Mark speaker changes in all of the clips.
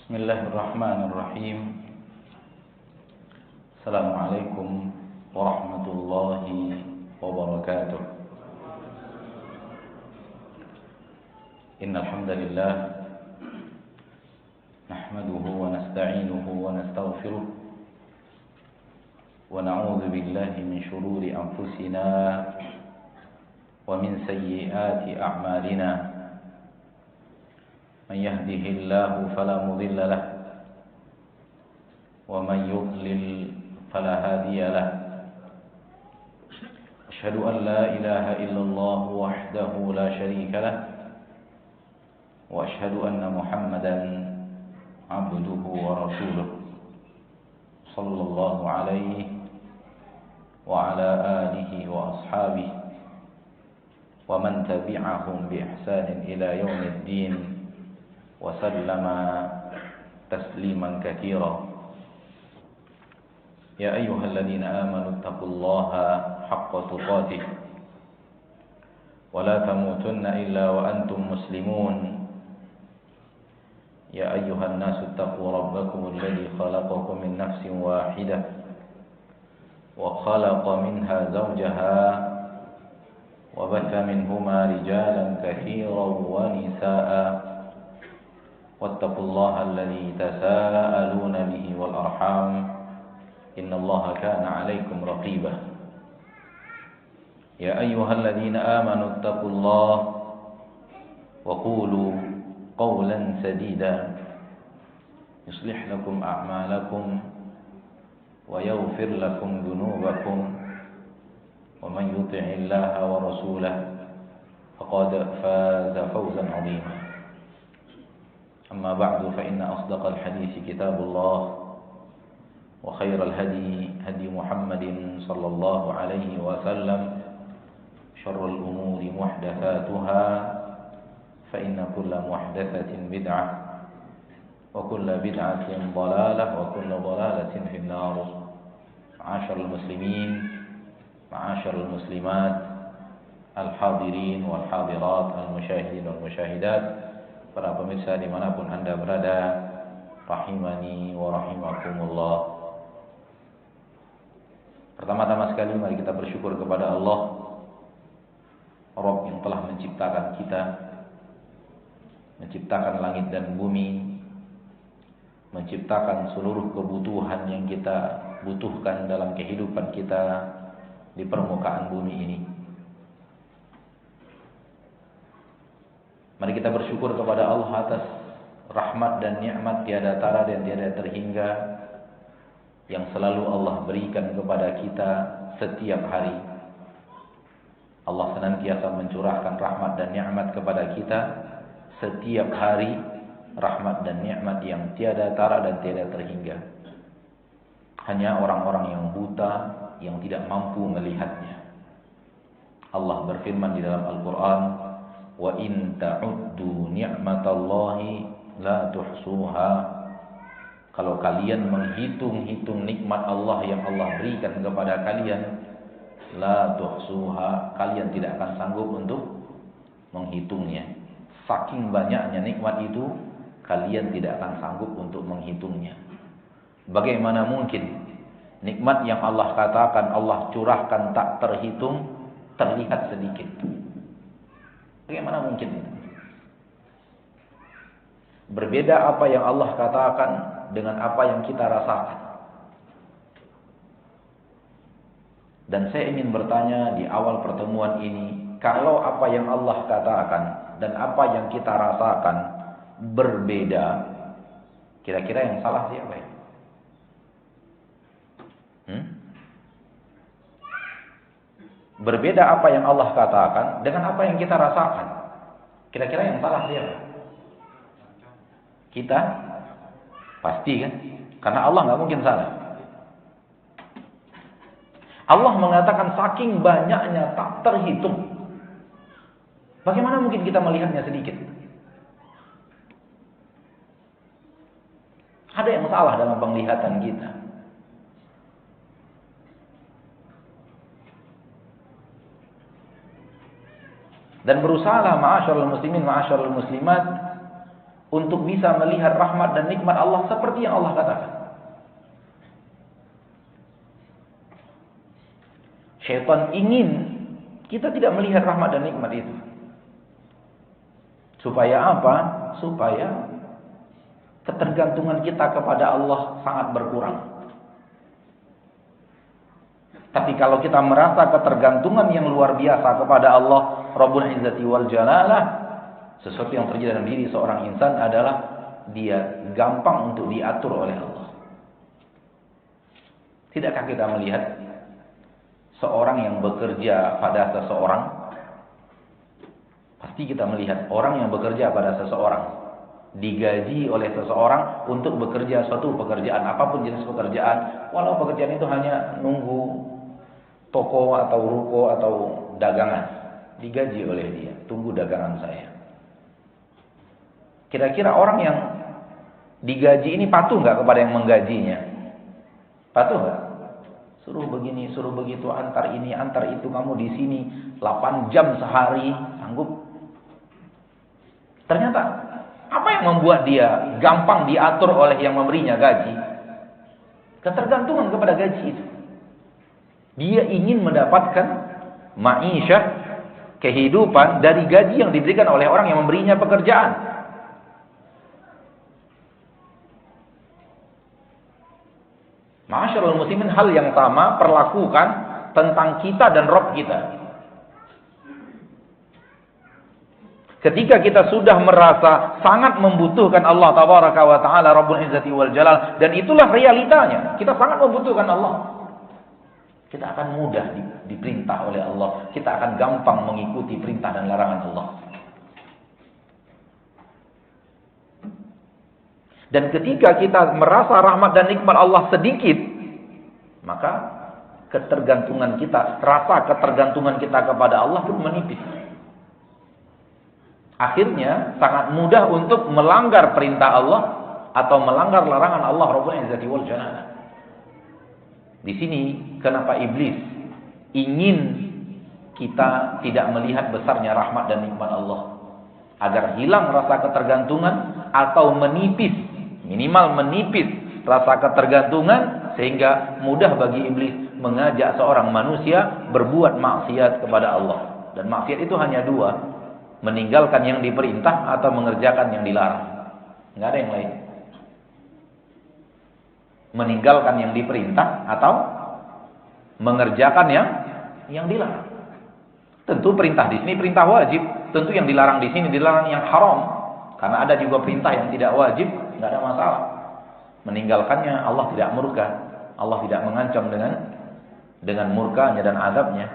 Speaker 1: Bismillahirrahmanirrahim. Assalamualaikum warahmatullahi wabarakatuh. Innal hamdalillah nahmaduhu wa nasta'inuhu wa nastaghfiruh wa na'udzu billahi min shururi anfusina wa min sayyiati a'malina. من يهده الله فلا مضل له ومن يضلل فلا هادي له أشهد أن لا إله إلا الله وحده لا شريك له وأشهد أن محمدا عبده ورسوله صلى الله عليه وعلى آله وأصحابه ومن تبعهم بإحسان إلى يوم الدين وسلم تسليما كثيرا. يا أيها الذين آمنوا اتقوا الله حق تقاته ولا تموتن إلا وأنتم مسلمون. يا أيها الناس اتقوا ربكم الذي خلقكم من نفس واحدة وخلق منها زوجها وبث منهما رجالا كثيرا ونساء واتقوا الله الذي تساءلون به والأرحام إن الله كان عليكم رقيبا. يا أيها الذين آمنوا اتقوا الله وقولوا قولا سديدا يصلح لكم أعمالكم ويغفر لكم ذنوبكم ومن يطع الله ورسوله فقد فاز فوزا عظيما. أما بعد فإن أصدق الحديث كتاب الله وخير الهدي هدي محمد صلى الله عليه وسلم شر الأمور محدثاتها فإن كل محدثة بدعة وكل بدعة ضلالة وكل ضلالة في النار. معاشر المسلمين معاشر المسلمات الحاضرين والحاضرات المشاهدين والمشاهدات, para pemirsa dimanapun Anda berada, rahimani wa rahimakumullah. Pertama-tama sekali mari kita bersyukur kepada Allah, Rabb yang telah menciptakan kita, menciptakan langit dan bumi, menciptakan seluruh kebutuhan yang kita butuhkan dalam kehidupan kita di permukaan bumi ini. Mari kita bersyukur kepada Allah atas rahmat dan nikmat tiada tara dan tiada terhingga yang selalu Allah berikan kepada kita setiap hari. Allah senantiasa mencurahkan rahmat dan nikmat kepada kita setiap hari, rahmat dan nikmat yang tiada tara dan tiada terhingga. Hanya orang-orang yang buta, yang tidak mampu melihatnya. Allah berfirman di dalam Al-Quran, wa in ta'uddu ni'matallahi la tuhsuha. Kalau kalian menghitung-hitung nikmat Allah yang Allah berikan kepada kalian, la tuhsuha, kalian tidak akan sanggup untuk menghitungnya. Saking banyaknya nikmat itu, kalian tidak akan sanggup untuk menghitungnya. Bagaimana mungkin nikmat yang Allah katakan Allah curahkan tak terhitung terlihat sedikit? Bagaimana mungkin itu? Berbeda apa yang Allah katakan dengan apa yang kita rasakan. Dan saya ingin bertanya di awal pertemuan ini, kalau apa yang Allah katakan dan apa yang kita rasakan berbeda, kira-kira yang salah siapa ya? Berbeda apa yang Allah katakan dengan apa yang kita rasakan. Kira-kira yang salah siapa? Kita? Pasti kan? Karena Allah nggak mungkin salah. Allah mengatakan saking banyaknya tak terhitung. Bagaimana mungkin kita melihatnya sedikit? Ada yang salah dalam penglihatan kita. Dan berusahalah ma'asyarul muslimin, ma'asyarul muslimat, untuk bisa melihat rahmat dan nikmat Allah seperti yang Allah katakan. Syaitan ingin kita tidak melihat rahmat dan nikmat itu. Supaya apa? Supaya ketergantungan kita kepada Allah sangat berkurang. Tapi kalau kita merasa ketergantungan yang luar biasa kepada Allah Rabbul Izzati wal Jalalah, sesuatu yang terjadi dalam diri seorang insan adalah dia gampang untuk diatur oleh Allah. Tidakkah kita melihat seorang yang bekerja pada seseorang? Pasti kita melihat orang yang bekerja pada seseorang, digaji oleh seseorang untuk bekerja suatu pekerjaan, apapun jenis pekerjaan, walau pekerjaan itu hanya nunggu toko atau ruko atau dagangan, digaji oleh dia, tunggu dagangan saya. Kira-kira orang yang digaji ini patuh nggak kepada yang menggajinya? Patuh nggak? Suruh begini, suruh begitu, antar ini, antar itu, kamu di sini 8 jam sehari, sanggup? Ternyata apa yang membuat dia gampang diatur oleh yang memberinya gaji? Ketergantungan kepada gaji itu. Dia ingin mendapatkan ma'isyah, kehidupan dari gaji yang diberikan oleh orang yang memberinya pekerjaan. Ma'asyarul muslimin, hal yang sama perlakukan tentang kita dan Rabb kita. Ketika kita sudah merasa sangat membutuhkan Allah Tabaraka wa Ta'ala Rabbul Izzati wal Jalal, dan itulah realitanya, kita sangat membutuhkan Allah, kita akan mudah diperintah oleh Allah. Kita akan gampang mengikuti perintah dan larangan Allah. Dan ketika kita merasa rahmat dan nikmat Allah sedikit, maka ketergantungan kita, rasa ketergantungan kita kepada Allah pun menipis. Akhirnya sangat mudah untuk melanggar perintah Allah atau melanggar larangan Allah Rabbul Izzati wal Jalalah. Di sini kenapa iblis ingin kita tidak melihat besarnya rahmat dan nikmat Allah, agar hilang rasa ketergantungan atau menipis, minimal menipis rasa ketergantungan, sehingga mudah bagi iblis mengajak seorang manusia berbuat maksiat kepada Allah. Dan maksiat itu hanya dua, meninggalkan yang diperintah atau mengerjakan yang dilarang. Nggak ada yang lain. Meninggalkan yang diperintah atau mengerjakan yang dilarang. Tentu perintah di sini perintah wajib, tentu yang dilarang di sini dilarang yang haram. Karena ada juga perintah yang tidak wajib, nggak ada masalah. Meninggalkannya Allah tidak murka, Allah tidak mengancam dengan murkanya dan azabnya.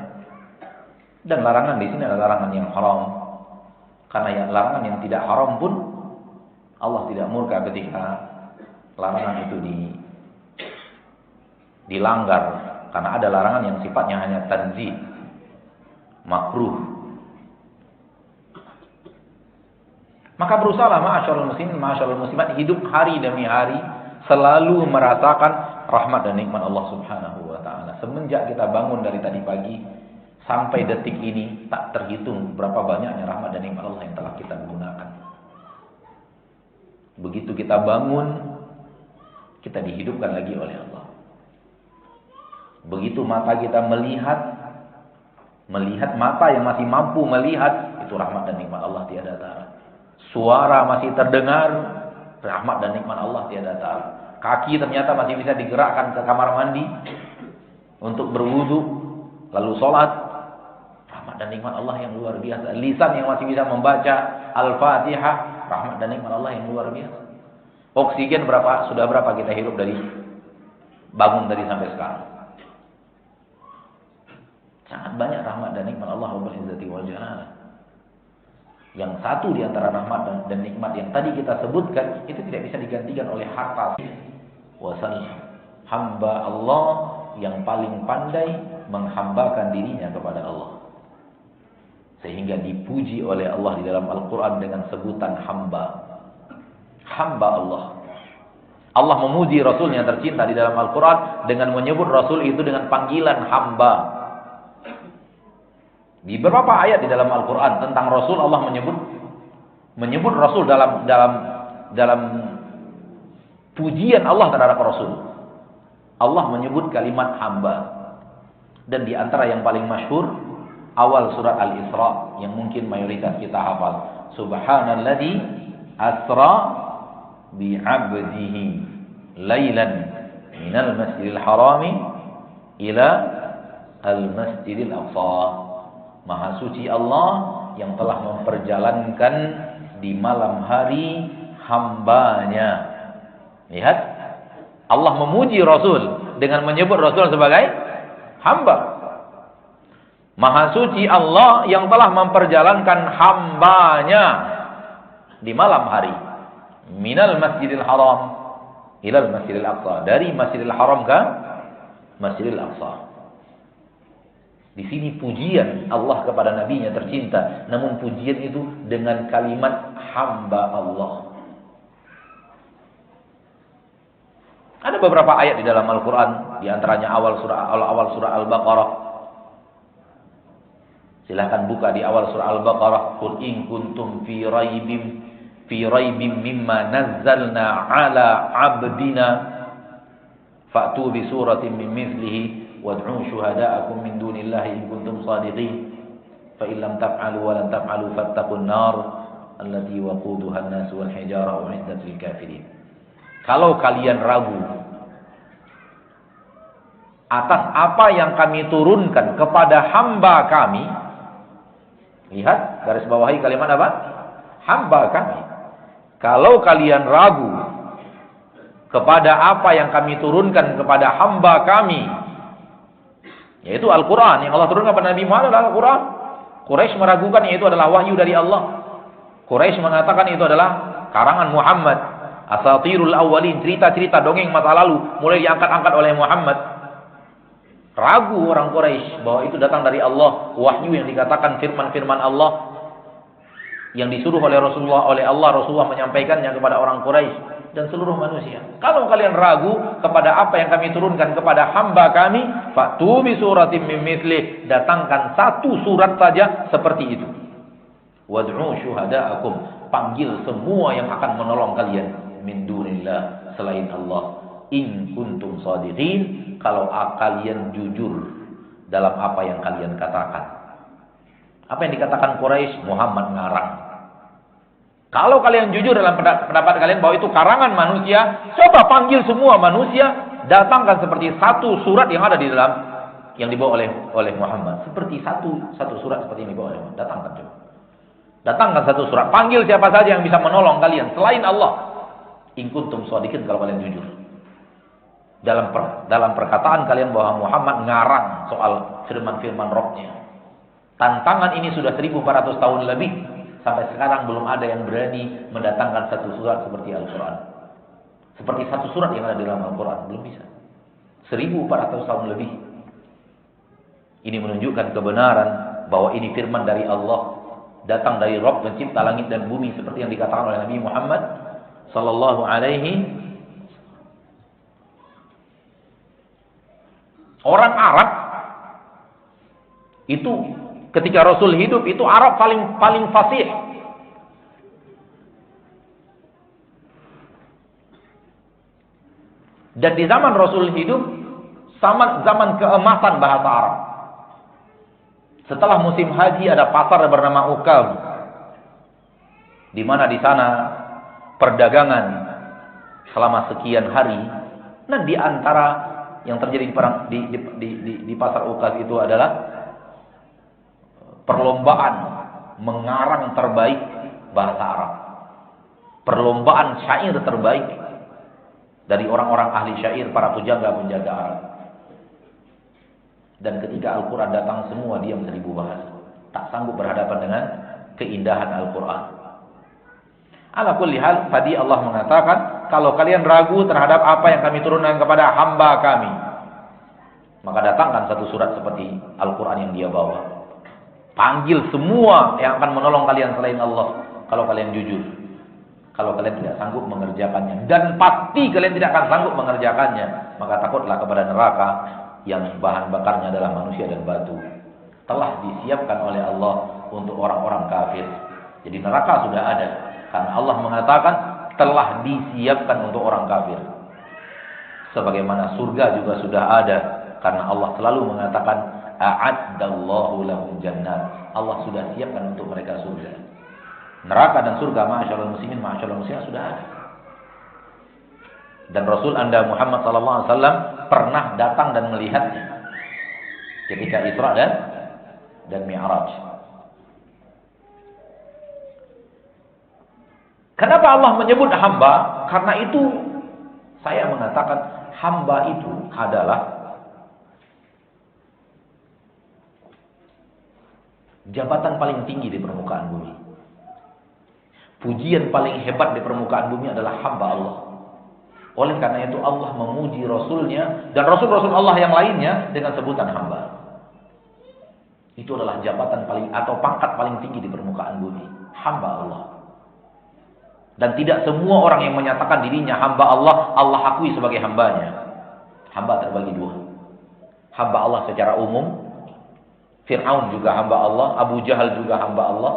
Speaker 1: Dan larangan di sini adalah larangan yang haram. Karena yang larangan yang tidak haram pun Allah tidak murka ketika larangan itu dilanggar, karena ada larangan yang sifatnya hanya tanzih, makruh. Maka berusahalah ma'asyarul muslimin, ma'asyarul muslimat, hidup hari demi hari selalu merasakan rahmat dan nikmat Allah Subhanahu wa Ta'ala. Semenjak kita bangun dari tadi pagi sampai detik ini, tak terhitung berapa banyaknya rahmat dan nikmat Allah yang telah kita gunakan. Begitu kita bangun, kita dihidupkan lagi oleh Allah. Begitu mata kita melihat mata yang masih mampu melihat, itu rahmat dan nikmat Allah tiada tara. Suara masih terdengar, rahmat dan nikmat Allah tiada tara. Kaki ternyata masih bisa digerakkan ke kamar mandi untuk berwudu, lalu sholat, rahmat dan nikmat Allah yang luar biasa. Lisan yang masih bisa membaca Al-Fatihah, rahmat dan nikmat Allah yang luar biasa. Oksigen sudah berapa kita hirup dari bangun tadi sampai sekarang? Sangat banyak rahmat dan nikmat Allah Rabbul Izzati wal Jalalah. Yang satu di antara rahmat dan nikmat yang tadi kita sebutkan, itu tidak bisa digantikan oleh harta. Wasal hamba Allah yang paling pandai menghambakan dirinya kepada Allah, sehingga dipuji oleh Allah di dalam Al-Quran dengan sebutan hamba. Hamba Allah. Allah memuji Rasulnya tercinta di dalam Al-Quran dengan menyebut Rasul itu dengan panggilan hamba. Di beberapa ayat di dalam Al-Quran tentang Rasul, Allah menyebut Rasul dalam dalam pujian Allah terhadap Rasul. Allah menyebut kalimat hamba. Dan di antara yang paling masyhur awal surat Al-Isra yang mungkin mayoritas kita hafal. Subhanalladzi asra bi'abdihi lailan minal masjidil harami ila al-masjidil aqsa. Maha suci Allah yang telah memperjalankan di malam hari hambanya. Lihat, Allah memuji Rasul dengan menyebut Rasul sebagai hamba. Maha suci Allah yang telah memperjalankan hambanya di malam hari. Minal masjidil haram ilal masjidil aqsa. Dari masjidil haram ke masjidil aqsa. Di sini pujian Allah kepada nabinya tercinta. Namun pujian itu dengan kalimat hamba Allah. Ada beberapa ayat di dalam Al-Quran. Di antaranya awal surah Al-Baqarah. Silahkan buka di awal surah Al-Baqarah. Qul in kuntum fi raibim mimma nazzalna ala abdina fa'tu bi suratin min mithlihi wad'u syuhada'akum min dunillahi in kuntum shadiqin fa in lam taf'alu wa lan taf'alu fattaqun nar allati waquduha an-nas wal hijara u'iddat lil kafirin. Kalau kalian ragu atas apa yang kami turunkan kepada hamba kami, lihat garis bawahi kalimat apa? Hamba kami. Kalau kalian ragu kepada apa yang kami turunkan kepada hamba kami, yaitu Al-Quran yang Allah turunkan kepada Nabi Muhammad adalah Al-Quran. Quraisy meragukan itu adalah wahyu dari Allah. Quraisy mengatakan itu adalah karangan Muhammad. Asatirul awwalin, cerita-cerita dongeng masa lalu mulai diangkat-angkat oleh Muhammad. Ragu orang Quraisy bahwa itu datang dari Allah, wahyu yang dikatakan firman-firman Allah yang disuruh oleh Rasulullah menyampaikannya kepada orang Quraisy dan seluruh manusia. Kalau kalian ragu kepada apa yang kami turunkan kepada hamba kami, fa'tu bi suratin min mithlih, datangkan satu surat saja seperti itu. Wad'u syuhada'akum, panggil semua yang akan menolong kalian min dunillah, selain Allah. In kuntum shadiqin, kalau kalian jujur dalam apa yang kalian katakan. Apa yang dikatakan Quraisy? Muhammad ngarang. Kalau kalian jujur dalam pendapat kalian bahwa itu karangan manusia, coba panggil semua manusia, datangkan seperti satu surat yang ada di dalam yang dibawa oleh Muhammad. Seperti satu surat seperti yang dibawa oleh Muhammad. Datangkan coba. Datangkan satu surat. Panggil siapa saja yang bisa menolong kalian selain Allah. In kuntum shadiqin, kalau kalian jujur. Dalam perkataan kalian bahwa Muhammad ngarang soal firman-firman Rabb-Nya. Tantangan ini sudah 1400 tahun lebih. Sampai sekarang belum ada yang berani mendatangkan satu surat seperti Al-Quran. Seperti satu surat yang ada di dalam Al-Quran. Belum bisa. 1400 tahun lebih. Ini menunjukkan kebenaran bahwa ini firman dari Allah. Datang dari Rabb pencipta langit dan bumi. Seperti yang dikatakan oleh Nabi Muhammad sallallahu alaihi. Orang Arab itu ketika Rasul hidup itu Arab paling fasih. Dan di zaman Rasul hidup zaman keemasan bahasa Arab. Setelah musim haji ada pasar bernama Ukaz, di mana di sana perdagangan selama sekian hari. Nah, di antara yang terjadi di pasar Ukaz itu adalah perlombaan mengarang terbaik bahasa Arab. Perlombaan syair terbaik dari orang-orang ahli syair, para penjaga-penjaga Arab. Dan ketika Al-Quran datang, semua diam 1000 bahasa. Tak sanggup berhadapan dengan keindahan Al-Quran. Ala kulli hal, tadi Allah mengatakan, kalau kalian ragu terhadap apa yang kami turunkan kepada hamba kami, maka datangkan satu surat seperti Al-Quran yang dia bawa. Panggil semua yang akan menolong kalian selain Allah. Kalau kalian jujur. Kalau kalian tidak sanggup mengerjakannya. Dan pasti kalian tidak akan sanggup mengerjakannya. Maka takutlah kepada neraka yang bahan bakarnya adalah manusia dan batu. Telah disiapkan oleh Allah untuk orang-orang kafir. Jadi neraka sudah ada. Karena Allah mengatakan, telah disiapkan untuk orang kafir. Sebagaimana surga juga sudah ada, karena Allah selalu mengatakan a'addallahu lahum jannat. Allah sudah siapkan untuk mereka surga. Neraka dan surga ma'asyiral muslimin, ma'asyiral muslimat sudah ada. Dan Rasul Anda Muhammad SAW pernah datang dan melihatnya ketika Isra dan Mi'raj. Kenapa Allah menyebut hamba? Karena itu saya mengatakan hamba itu adalah jabatan paling tinggi di permukaan bumi. Pujian paling hebat di permukaan bumi adalah hamba Allah. Oleh karena itu Allah memuji Rasulnya dan Rasul-Rasul Allah yang lainnya dengan sebutan hamba. Itu adalah jabatan paling atau pangkat paling tinggi di permukaan bumi. Hamba Allah. Dan tidak semua orang yang menyatakan dirinya hamba Allah, Allah akui sebagai hambanya. Hamba terbagi dua. Hamba Allah secara umum. Fir'aun juga hamba Allah. Abu Jahal juga hamba Allah.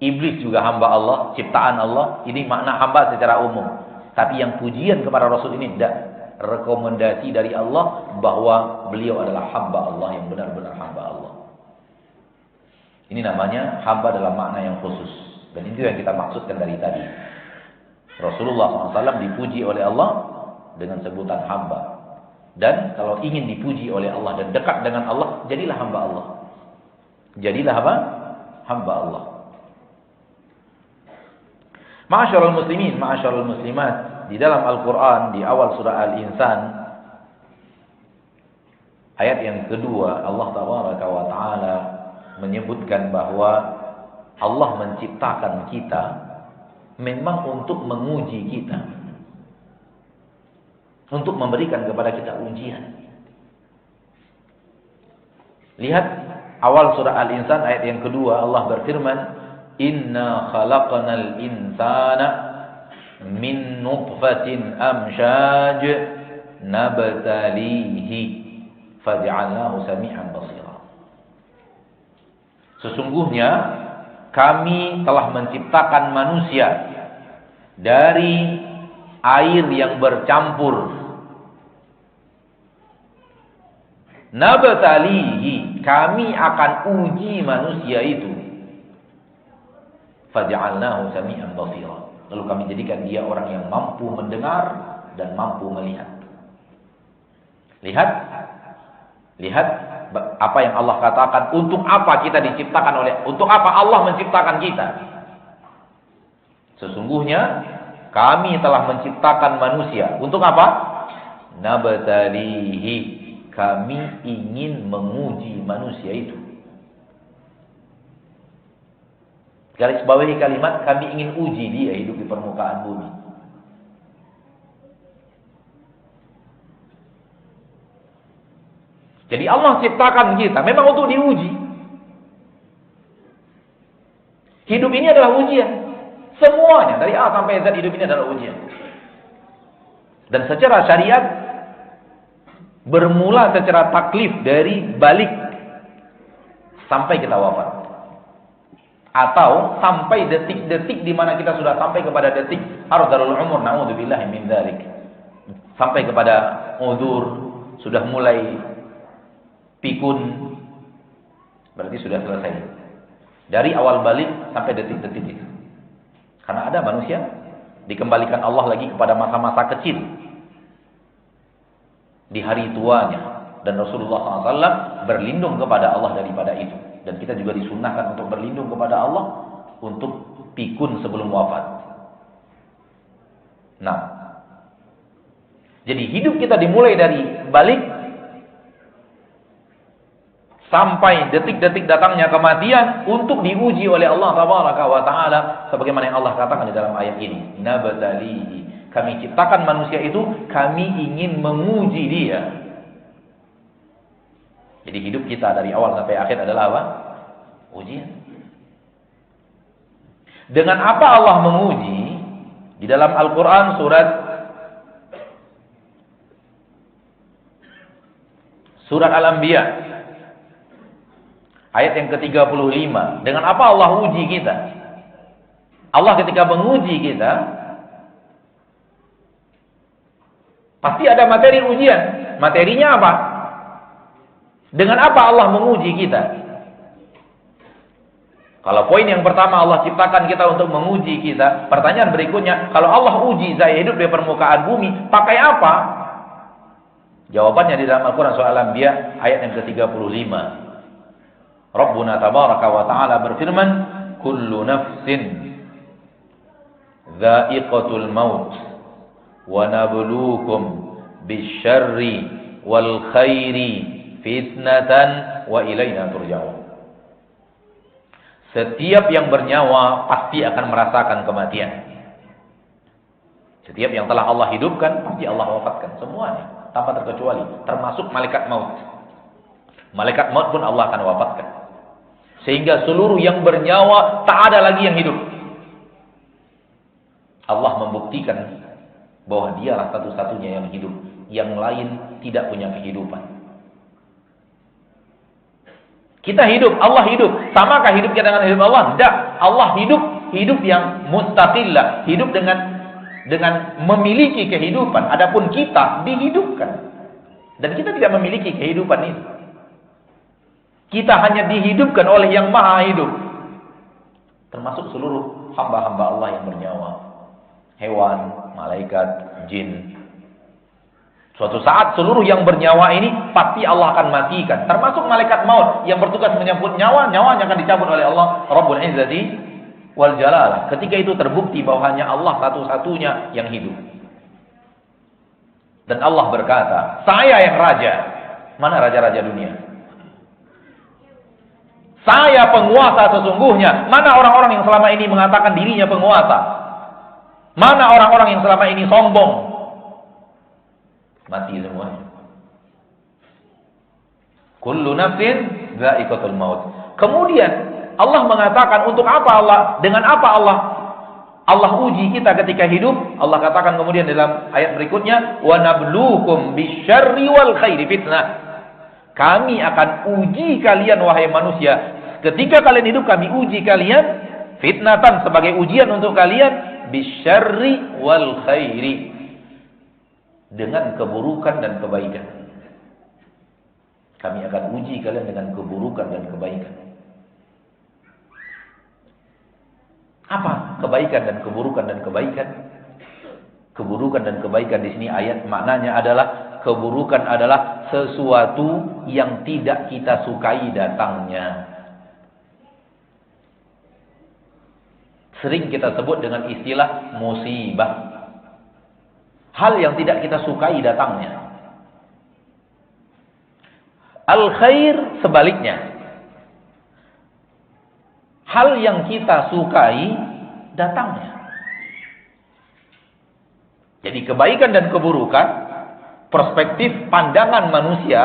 Speaker 1: Iblis juga hamba Allah. Ciptaan Allah. Ini makna hamba secara umum. Tapi yang pujian kepada Rasul ini tidak. Rekomendasi dari Allah bahwa beliau adalah hamba Allah, yang benar-benar hamba Allah. Ini namanya hamba dalam makna yang khusus. Dan itu yang kita maksudkan dari tadi. Rasulullah SAW dipuji oleh Allah dengan sebutan hamba. Dan kalau ingin dipuji oleh Allah dan dekat dengan Allah, jadilah hamba Allah. Jadilah apa? Hamba Allah. Ma'asyiral muslimin, ma'asyiral muslimat, di dalam Al-Qur'an di awal surah Al-Insan ayat yang kedua, Allah tabaraka wa taala menyebutkan bahwa Allah menciptakan kita memang untuk menguji kita, untuk memberikan kepada kita ujian. Lihat awal surah Al-Insan ayat yang kedua, Allah berfirman, Inna khalaqnal insana min nutfatin amshaj nabtalihi faj'alnahu sami'an basira. Sesungguhnya kami telah menciptakan manusia dari air yang bercampur. Nabtalihi, kami akan uji manusia itu. Faj'alnahu sami'an basira. Lalu kami jadikan dia orang yang mampu mendengar dan mampu melihat. Lihat apa yang Allah katakan, untuk apa kita diciptakan untuk apa Allah menciptakan kita? Sesungguhnya kami telah menciptakan manusia untuk apa? Nabtalihi, kami ingin menguji manusia itu. Garis bawahi kalimat, kami ingin uji dia hidup di permukaan bumi. Jadi Allah ciptakan kita memang untuk diuji. Hidup ini adalah ujian. Semuanya dari A sampai Z hidup ini adalah ujian. Dan secara syariat bermula secara taklif dari balik sampai kita wafat. Atau sampai detik-detik di mana kita sudah sampai kepada detik ardharul umur, naudzubillahi min dzalik. Sampai kepada udzur, sudah mulai pikun, berarti sudah selesai. Dari awal balik sampai detik-detik itu. Karena ada manusia dikembalikan Allah lagi kepada masa-masa kecil di hari tuanya, dan Rasulullah SAW berlindung kepada Allah daripada itu. Dan kita juga disunnahkan untuk berlindung kepada Allah untuk pikun sebelum wafat. Nah, jadi hidup kita dimulai dari balik sampai detik-detik datangnya kematian untuk diuji oleh Allah tabaraka wa taala, sebagaimana yang Allah katakan di dalam ayat ini. Nabtalihi, kami ciptakan manusia itu, kami ingin menguji dia. Jadi hidup kita dari awal sampai akhir adalah apa? Ujian. Dengan apa Allah menguji? Di dalam Al-Quran surat Al-Anbiya ayat yang ke-35. Dengan apa Allah uji kita? Allah ketika menguji kita Pasti ada materi ujian. Materinya apa? Dengan apa Allah menguji kita? Kalau poin yang pertama Allah ciptakan kita untuk menguji kita, pertanyaan berikutnya, kalau Allah uji saya hidup di permukaan bumi, pakai apa? Jawabannya di dalam Al-Quran surah Al-Anbiya ayat yang ke-35. Rabbuna tabaraka wa ta'ala berfirman, kullu nafsin dha'iqatul maut wa nabluukum bisyarri wal khairi fitnatan wa ilaina turja'un. Setiap yang bernyawa pasti akan merasakan kematian. Setiap yang telah Allah hidupkan pasti Allah wafatkan semuanya tanpa terkecuali, termasuk malaikat maut. Malaikat maut pun Allah akan wafatkan. Sehingga seluruh yang bernyawa tak ada lagi yang hidup. Allah membuktikan bahwa dialah satu-satunya yang hidup, yang lain tidak punya kehidupan. Kita hidup, Allah hidup. Samakah hidup kita dengan hidup Allah? Tidak. Allah hidup yang mustaqillah, hidup dengan memiliki kehidupan. Adapun kita dihidupkan. Dan kita tidak memiliki kehidupan itu. Kita hanya dihidupkan oleh yang maha hidup. Termasuk seluruh hamba-hamba Allah yang bernyawa. Hewan, malaikat, jin. Suatu saat seluruh yang bernyawa ini pasti Allah akan matikan. Termasuk malaikat maut yang bertugas menyambut nyawa. Nyawanya akan dicabut oleh Allah Rabbul Izzati wal Jalalah. Ketika itu terbukti bahwa hanya Allah satu-satunya yang hidup. Dan Allah berkata, saya yang raja. Mana raja-raja dunia? Saya penguasa sesungguhnya. Mana orang-orang yang selama ini mengatakan dirinya penguasa? Mana orang-orang yang selama ini sombong? Mati semuanya. Kullu nafsin dha'iqatul maut. Kemudian Allah mengatakan untuk apa Allah? Dengan apa Allah uji kita ketika hidup? Allah katakan kemudian dalam ayat berikutnya, wa nabluukum bisyarri wal khairi fitnah. Kami akan uji kalian wahai manusia. Ketika kalian hidup kami uji kalian fitnatan sebagai ujian untuk kalian bisyarri wal khairi. Dengan keburukan dan kebaikan. Kami akan uji kalian dengan keburukan dan kebaikan. Apa kebaikan dan keburukan dan kebaikan? Keburukan dan kebaikan di sini ayat maknanya adalah keburukan adalah sesuatu yang tidak kita sukai datangnya. Sering kita sebut dengan istilah musibah. Hal yang tidak kita sukai datangnya. Al-khair sebaliknya. Hal yang kita sukai datangnya. Jadi kebaikan dan keburukan, perspektif pandangan manusia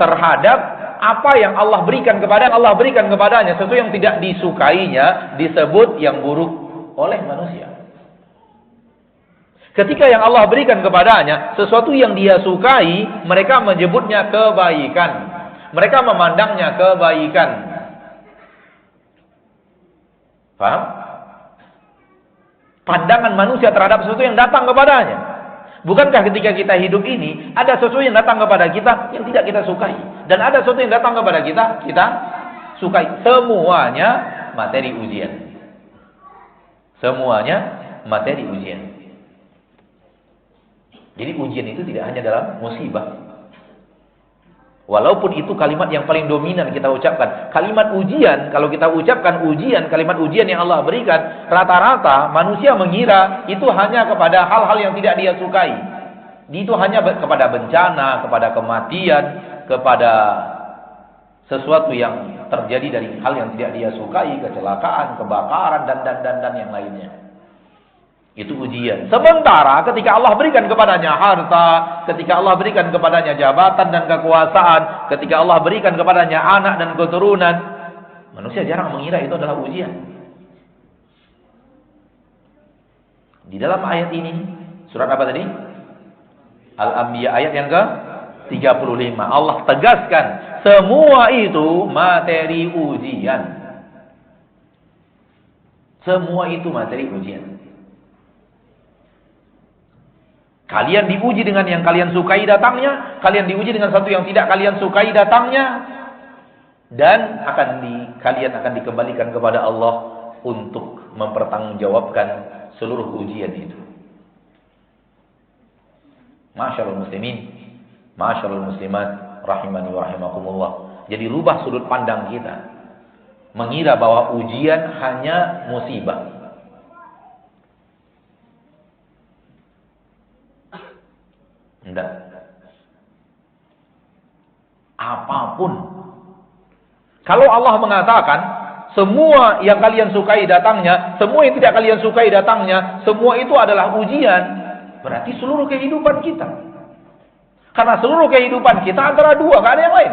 Speaker 1: terhadap apa yang Allah berikan kepadanya, sesuatu yang tidak disukainya disebut yang buruk oleh manusia. Ketika yang Allah berikan kepadanya sesuatu yang dia sukai, mereka menyebutnya kebaikan. Mereka memandangnya kebaikan. Paham? Pandangan manusia terhadap sesuatu yang datang kepadanya. Bukankah ketika kita hidup ini ada sesuatu yang datang kepada kita yang tidak kita sukai, dan ada sesuatu yang datang kepada kita sukai. Semuanya materi ujian. Semuanya materi ujian. Jadi ujian itu tidak hanya dalam musibah. Walaupun itu kalimat yang paling dominan kita ucapkan. Kalimat ujian, kalau kita ucapkan ujian, kalimat ujian yang Allah berikan, rata-rata manusia mengira itu hanya kepada hal-hal yang tidak dia sukai. Itu hanya kepada bencana, kepada kematian, kepada sesuatu yang terjadi dari hal yang tidak dia sukai, kecelakaan, kebakaran, dan yang lainnya. Itu ujian. Sementara ketika Allah berikan kepadanya harta, ketika Allah berikan kepadanya jabatan dan kekuasaan, ketika Allah berikan kepadanya anak dan keturunan, manusia jarang mengira itu adalah ujian. Di dalam ayat ini, surat apa tadi? Al-Anbiya ayat yang ke-35. Allah tegaskan, semua itu materi ujian. Semua itu materi ujian. Kalian diuji dengan yang kalian sukai datangnya, kalian diuji dengan satu yang tidak kalian sukai datangnya, dan kalian akan dikembalikan kepada Allah untuk mempertanggungjawabkan seluruh ujian itu. Ma'asyiral muslimin, ma'asyiral muslimat, rahimani wa rahimakumullah. Jadi rubah sudut pandang kita, mengira bahwa ujian hanya musibah. Tidak. Apapun. Kalau Allah mengatakan semua yang kalian sukai datangnya, semua yang tidak kalian sukai datangnya, semua itu adalah ujian, berarti seluruh kehidupan kita. Karena seluruh kehidupan kita antara dua, gak ada yang lain.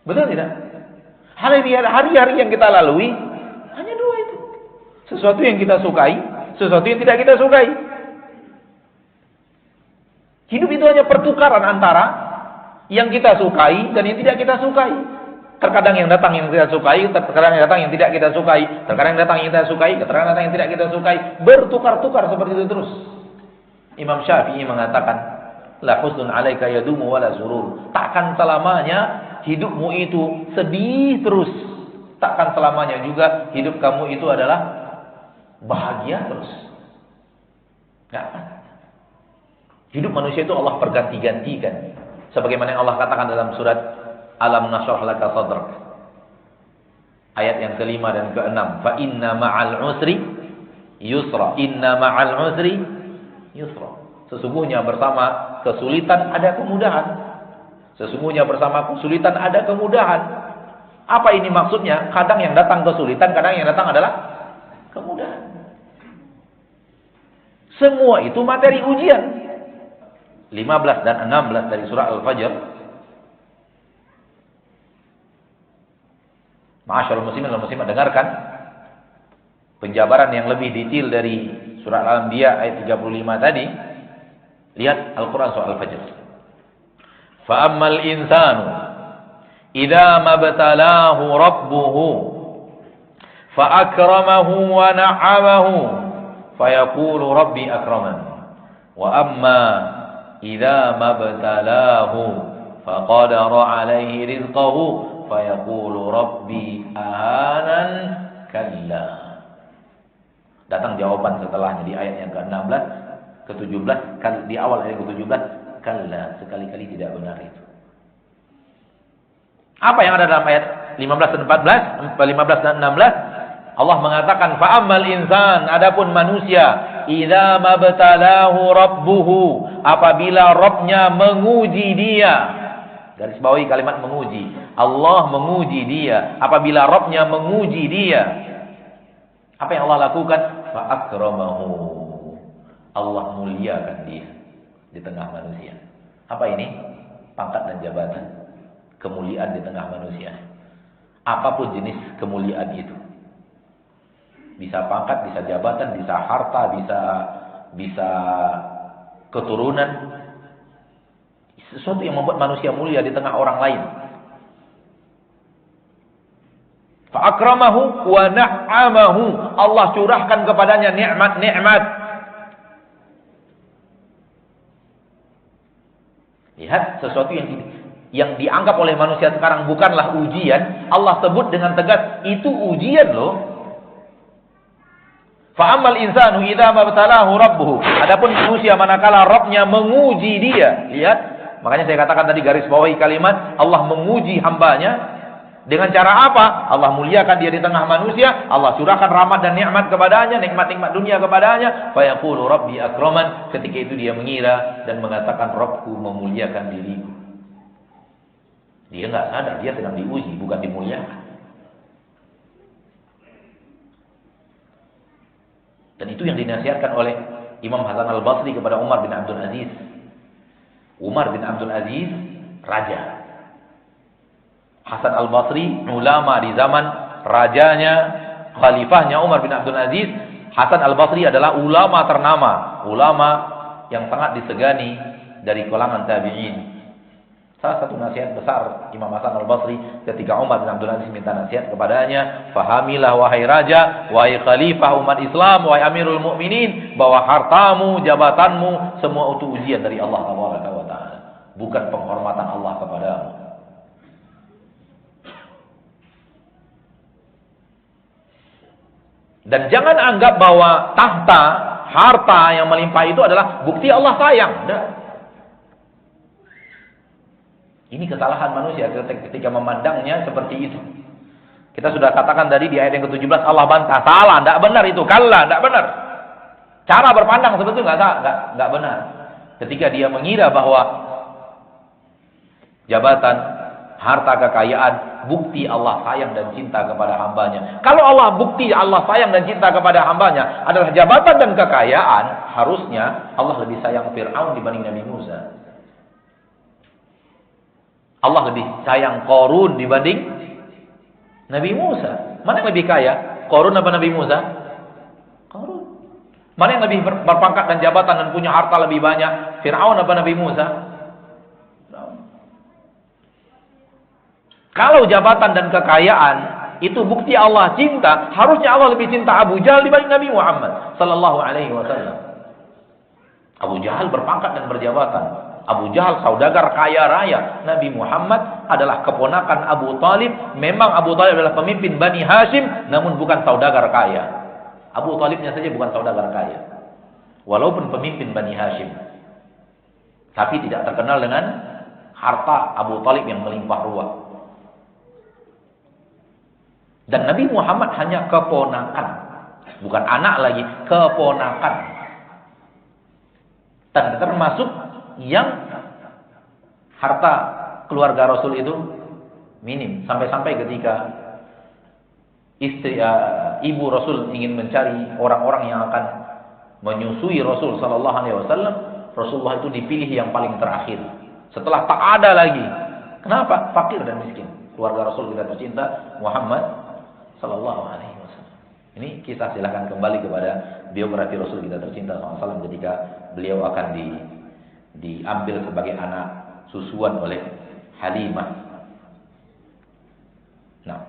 Speaker 1: Betul tidak? Hari-hari yang kita lalui hanya dua itu. Sesuatu yang kita sukai, sesuatu yang tidak kita sukai. Hidup itu hanya pertukaran antara yang kita sukai dan yang tidak kita sukai. Terkadang yang datang yang kita sukai, terkadang yang datang yang tidak kita sukai, terkadang yang datang yang kita sukai, terkadang datang yang tidak kita sukai, bertukar-tukar seperti itu terus. Imam Syafi'i mengatakan, la husnun 'alaika yadumu wala surur. Takkan selamanya hidupmu itu sedih terus. Takkan selamanya juga hidup kamu itu adalah bahagia terus. Enggak. Hidup manusia itu Allah perganti-gantikan. Sebagaimana yang Allah katakan dalam surat Alam Nashrah Laka Sadrak. Ayat yang kelima dan keenam. Fa inna ma'al usri yusra. Inna ma'al usri yusra. Sesungguhnya bersama kesulitan ada kemudahan. Sesungguhnya bersama kesulitan ada kemudahan. Apa ini maksudnya? Kadang yang datang kesulitan, kadang yang datang adalah kemudahan. Semua itu materi ujian. 15 dan 16 dari surah Al-Fajr. Ma'asyiral muslimin wal muslimat, dengarkan penjabaran yang lebih detail dari surah Al-Anbiya ayat 35 tadi. Lihat Al-Quran surah Al-Fajr. Fa ammal insanu idza mabtalahu rabbuhu fa akramahu wa na'amahu fayaqulu rabbi akraman. Wa amma idza mabtalahu faqadara alaihi rizqahu fayaqulu rabbi ahanan kalla. Datang jawaban setelahnya di ayat yang ke-16, ke-17, di awal ayat ke-17, kalla, sekali-kali tidak benar itu. Apa yang ada dalam ayat 15 dan 14, 15 dan 16? Allah mengatakan fa'ammal insan, adapun manusia, idza mabtalahu rabbuhu, apabila Rabbnya menguji dia. Garis bawahi kalimat menguji. Allah menguji dia. Apabila Rabbnya menguji dia, apa yang Allah lakukan? Fa'akramahu, Allah muliakan dia di tengah manusia. Apa ini? Pangkat dan jabatan, kemuliaan di tengah manusia. Apapun jenis kemuliaan itu. Bisa pangkat, bisa jabatan, bisa harta, bisa keturunan. Sesuatu yang membuat manusia mulia di tengah orang lain. Fa'akramahu wa na'amahu, Allah curahkan kepadanya nikmat-nikmat. Lihat, sesuatu yang dianggap oleh manusia sekarang bukanlah ujian, Allah sebut dengan tegas, itu ujian loh. Fa'amal insanu idza mabtalahu rabbuhu, adapun manusia manakala Rabbnya menguji dia. Lihat, makanya saya katakan tadi garis bawahi kalimat Allah menguji hambanya. Dengan cara apa? Allah muliakan dia di tengah manusia, Allah curahkan rahmat dan nikmat kepadanya, nikmat-nikmat dunia kepadanya. Fa yaqulu rabbi akraman, ketika itu dia mengira dan mengatakan Rabbku memuliakan diriku. Dia enggak sadar dia sedang diuji, bukan dimuliakan. Dan itu yang dinasihatkan oleh Imam Hasan Al-Basri kepada Umar bin Abdul Aziz. Umar bin Abdul Aziz, raja. Hasan Al-Basri, ulama di zaman rajanya, khalifahnya Umar bin Abdul Aziz. Hasan Al-Basri adalah ulama ternama, ulama yang sangat disegani dari kalangan tabi'in. Salah satu nasihat besar Imam Hasan Al-Basri ketika Umar bin Abdul Aziz minta nasihat kepadanya, "Fahamilah wahai raja, wahai khalifah umat Islam, wahai Amirul Mukminin, bahwa hartamu, jabatanmu semua itu ujian dari Allah Taala wa taala, bukan penghormatan Allah kepadamu." Dan jangan anggap bahwa tahta, harta yang melimpah itu adalah bukti Allah sayang. Tidak. Ini kesalahan manusia ketika memandangnya seperti itu. Kita sudah katakan tadi di ayat yang ke-17 Allah bantah. Salah, tidak benar itu. Kalla, tidak benar. Cara berpandang sebetulnya enggak benar. Ketika dia mengira bahwa jabatan, harta, kekayaan bukti Allah sayang dan cinta kepada hambanya. Kalau Allah bukti Allah sayang dan cinta kepada hambanya adalah jabatan dan kekayaan, harusnya Allah lebih sayang Fir'aun dibanding Nabi Musa. Allah lebih sayang Qarun dibanding Nabi Musa. Mana yang lebih kaya? Qarun apa Nabi Musa? Qarun. Mana yang lebih berpangkat dan jabatan dan punya harta lebih banyak? Fir'aun apa Nabi Musa? Fir'aun. Kalau jabatan dan kekayaan itu bukti Allah cinta, harusnya Allah lebih cinta Abu Jahal dibanding Nabi Muhammad sallallahu alaihi wasallam. Abu Jahal berpangkat dan berjabatan. Abu Jahal saudagar kaya raya. Nabi Muhammad adalah keponakan Abu Talib. Memang Abu Talib adalah pemimpin Bani Hashim, namun bukan saudagar kaya. Abu Talibnya saja bukan saudagar kaya, walaupun pemimpin Bani Hashim, tapi tidak terkenal dengan harta Abu Talib yang melimpah ruah. Dan Nabi Muhammad hanya keponakan, bukan anak lagi, keponakan. Dan termasuk yang harta keluarga Rasul itu minim. Sampai-sampai ketika ibu Rasul ingin mencari orang-orang yang akan menyusui Rasul sallallahu alaihi wasallam, Rasulullah itu dipilih yang paling terakhir. Setelah tak ada lagi. Kenapa? Fakir dan miskin. Keluarga Rasul kita tercinta Muhammad sallallahu alaihi wasallam. Ini kisah, silakan kembali kepada biografi Rasul kita tercinta sallallahu alaihi wasallam ketika beliau akan diambil sebagai anak susuan oleh Halimah. Nah,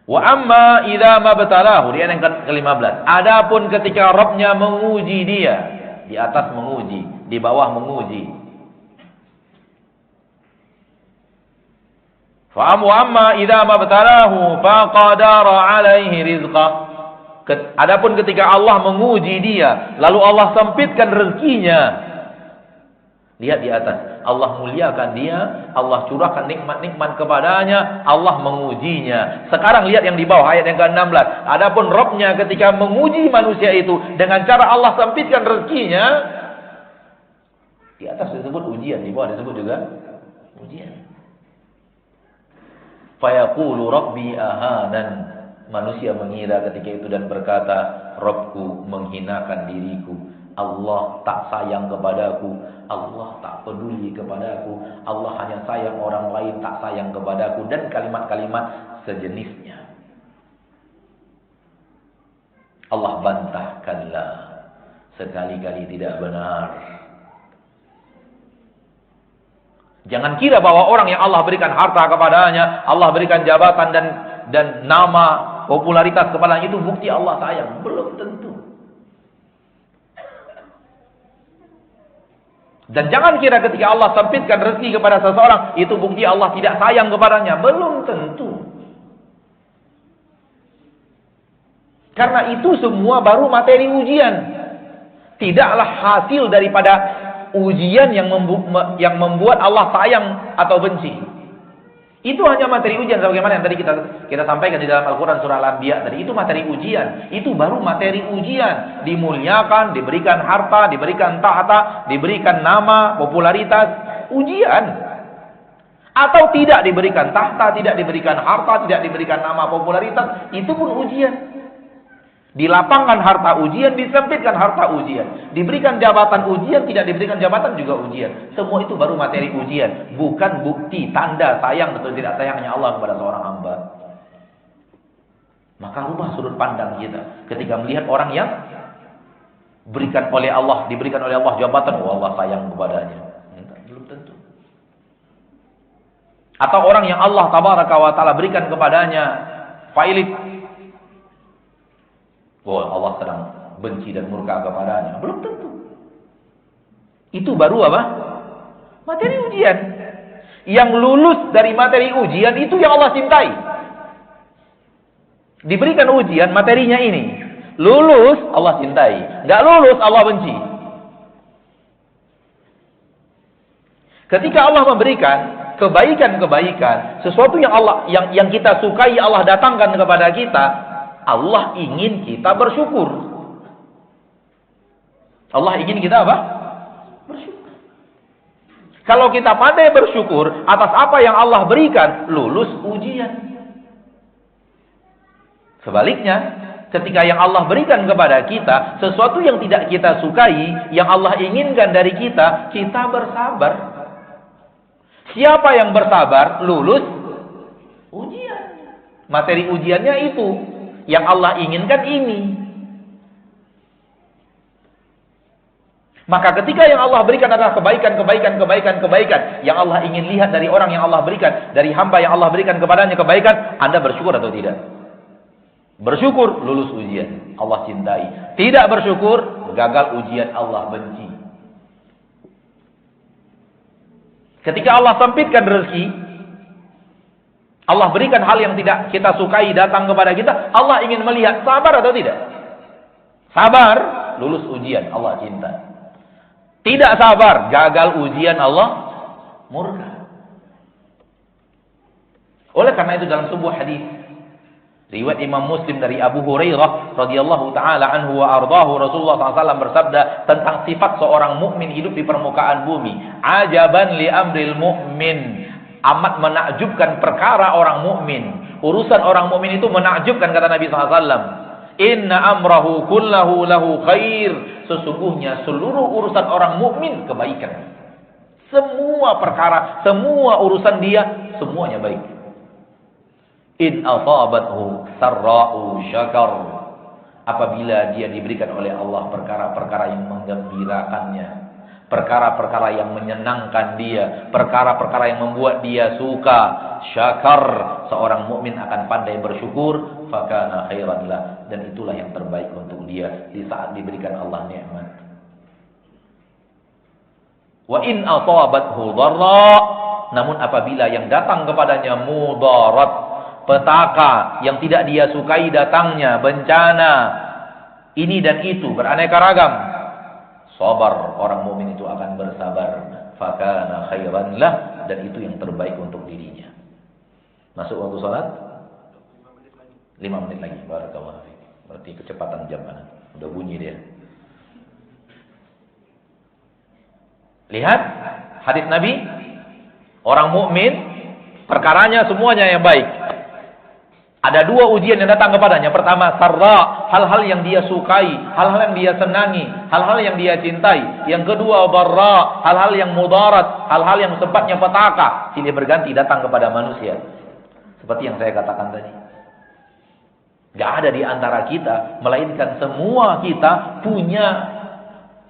Speaker 1: wa amma idza mabtalahu, dia yang ke-15. Adapun ketika Rabbnya menguji dia, di atas menguji, di bawah menguji. Fa amma idza mabtalahu faqadara alaihi rizqah. Adapun ketika Allah menguji dia, lalu Allah sempitkan rezekinya. Lihat di atas, Allah muliakan dia, Allah curahkan nikmat-nikmat kepadanya, Allah mengujinya. Sekarang lihat yang di bawah ayat yang ke-16. Adapun Rabbnya ketika menguji manusia itu dengan cara Allah sempitkan rezekinya. Di atas disebut ujian, di bawah disebut juga ujian. Fayaqulu Rabbi ahanan. Manusia mengira ketika itu dan berkata, Rabbku menghinakan diriku. Allah tak sayang kepadaku, Allah tak peduli kepadaku, Allah hanya sayang orang lain, tak sayang kepadaku, dan kalimat-kalimat sejenisnya. Allah bantah, kalla, sekali-kali tidak benar. Jangan kira bahwa orang yang Allah berikan harta kepadanya, Allah berikan jabatan dan nama, popularitas kepadanya, itu bukti Allah sayang. Belum tentu. Dan jangan kira ketika Allah sempitkan rezeki kepada seseorang, itu bukti Allah tidak sayang kepadanya. Belum tentu. Karena itu semua baru materi ujian. Tidaklah hasil daripada ujian yang membuat Allah sayang atau benci. Itu hanya materi ujian, sebagaimana yang tadi kita sampaikan di dalam Al-Quran surah Al-Anbiya tadi. Itu materi ujian. Itu baru materi ujian. Dimuliakan, diberikan harta, diberikan tahta, diberikan nama, popularitas. Ujian. Atau tidak diberikan tahta, tidak diberikan harta, tidak diberikan nama, popularitas. Itu pun ujian. Dilapangkan harta ujian, disempitkan harta ujian. Diberikan jabatan ujian, tidak diberikan jabatan juga ujian. Semua itu baru materi ujian. Bukan bukti, tanda sayang atau tidak sayangnya Allah kepada seorang hamba. Maka rubah sudut pandang kita ketika melihat orang yang diberikan oleh Allah jabatan, oh Allah sayang kepadanya. Belum tentu. Atau orang yang Allah tabaraka wa ta'ala berikan kepadanya failit. Allah sedang benci dan murka kepadanya. Belum tentu. Itu baru apa? Materi ujian. Yang lulus dari materi ujian itu yang Allah cintai. Diberikan ujian materinya ini. Lulus Allah cintai. Nggak lulus Allah benci. Ketika Allah memberikan kebaikan-kebaikan, sesuatu yang kita sukai Allah datangkan kepada kita, Allah ingin kita bersyukur. Allah ingin kita apa? Bersyukur. Kalau kita pandai bersyukur atas apa yang Allah berikan, lulus ujian. Sebaliknya, ketika yang Allah berikan kepada kita sesuatu yang tidak kita sukai, yang Allah inginkan dari kita, kita bersabar. Siapa yang bersabar, lulus ujian. Materi ujiannya itu. Yang Allah inginkan ini. Maka ketika yang Allah berikan adalah kebaikan. Yang Allah ingin lihat dari orang yang Allah berikan. Dari hamba yang Allah berikan kepadanya kebaikan. Anda bersyukur atau tidak? Bersyukur, lulus ujian. Allah cintai. Tidak bersyukur, gagal ujian, Allah benci. Ketika Allah sempitkan rezeki, Allah berikan hal yang tidak kita sukai datang kepada kita, Allah ingin melihat sabar atau tidak. Sabar, lulus ujian, Allah cinta. Tidak sabar, gagal ujian, Allah murka. Oleh karena itu dalam sebuah hadis riwayat Imam Muslim dari Abu Hurairah radhiyallahu taala anhu wa ardahu, Rasulullah SAW bersabda tentang sifat seorang mukmin hidup di permukaan bumi. Ajaban li amril mu'min. Amat menakjubkan perkara orang mukmin. Urusan orang mukmin itu menakjubkan, kata Nabi SAW. Inna amrahu kullahu lahu khair. Sesungguhnya seluruh urusan orang mukmin kebaikan. Semua perkara, semua urusan dia, semuanya baik. In asabathu sarra'u syakar. Apabila dia diberikan oleh Allah perkara-perkara yang menggembirakannya, perkara-perkara yang menyenangkan dia, perkara-perkara yang membuat dia suka, syakar, seorang mukmin akan pandai bersyukur, fakana khairan lah, dan itulah yang terbaik untuk dia di saat diberikan Allah nikmat. Wa in asabathu dharra, namun apabila yang datang kepadanya mudarat, petaka yang tidak dia sukai datangnya, bencana, ini dan itu, beraneka ragam, sabar, orang mukmin itu akan bersabar, fakana khairan lah, dan itu yang terbaik untuk dirinya. Masuk waktu salat? 5 menit lagi. Barakallahu fiik. Berarti kecepatan jam mana? Udah bunyi dia. Lihat hadis Nabi, orang mukmin perkaranya semuanya yang baik. Ada 2 ujian yang datang kepadanya. Pertama, sarra, hal-hal yang dia sukai, hal-hal yang dia senangi, hal-hal yang dia cintai. Yang kedua, barra, hal-hal yang mudarat, hal-hal yang sempatnya petaka, silih berganti datang kepada manusia. Seperti yang saya katakan tadi. Gak ada di antara kita, melainkan semua kita punya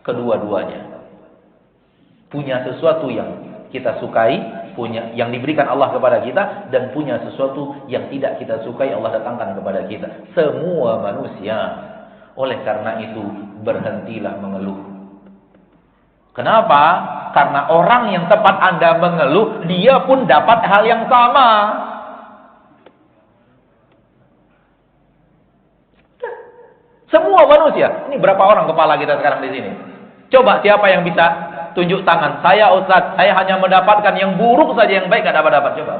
Speaker 1: kedua-duanya. Punya sesuatu yang kita sukai, punya yang diberikan Allah kepada kita, dan punya sesuatu yang tidak kita sukai Allah datangkan kepada kita. Semua manusia. Oleh karena itu berhentilah mengeluh. Kenapa? Karena orang yang tempat Anda mengeluh, dia pun dapat hal yang sama. Semua manusia. Ini berapa orang kepala kita sekarang di sini? Coba siapa yang bisa tunjuk tangan. Saya Ustaz, saya hanya mendapatkan yang buruk saja, yang baik gak dapat-dapat. Coba.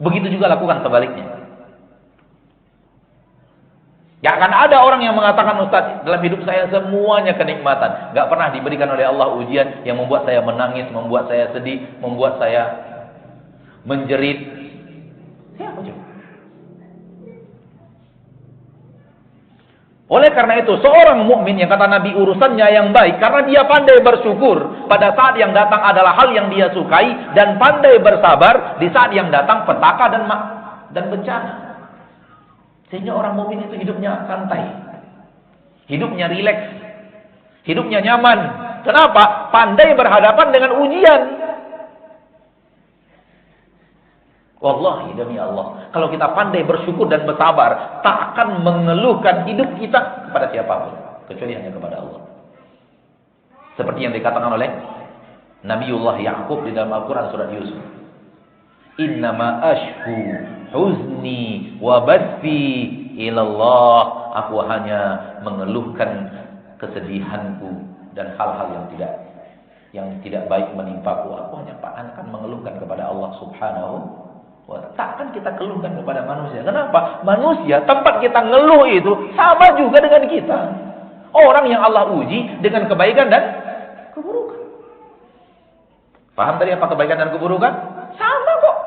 Speaker 1: Begitu juga lakukan sebaliknya. Gak akan ada orang yang mengatakan, Ustaz, dalam hidup saya semuanya kenikmatan. Gak pernah diberikan oleh Allah ujian yang membuat saya menangis, membuat saya sedih, membuat saya menjerit. Siapa coba? Oleh karena itu, seorang mukmin yang kata Nabi urusannya yang baik, karena dia pandai bersyukur pada saat yang datang adalah hal yang dia sukai, dan pandai bersabar di saat yang datang petaka dan bencana. Sehingga orang mukmin itu hidupnya santai, hidupnya rileks, hidupnya nyaman. Kenapa? Pandai berhadapan dengan ujian. Wallahi demi Allah, kalau kita pandai bersyukur dan bersabar, tak akan mengeluhkan hidup kita kepada siapapun, kecuali hanya kepada Allah. Seperti yang dikatakan oleh Nabiullah Ya'qub di dalam Al-Quran surat Yusuf. Innama ashku huzni wa bathi ilallah. Aku hanya mengeluhkan kesedihanku dan hal-hal yang tidak baik menimpaku. Aku hanya akan mengeluhkan kepada Allah Subhanahu wa ta'ala. Takkan kita keluhkan kepada manusia. Kenapa? Manusia tempat kita ngeluh itu sama juga dengan kita. Orang yang Allah uji dengan kebaikan dan keburukan. Paham tadi apa kebaikan dan keburukan? Sama kok.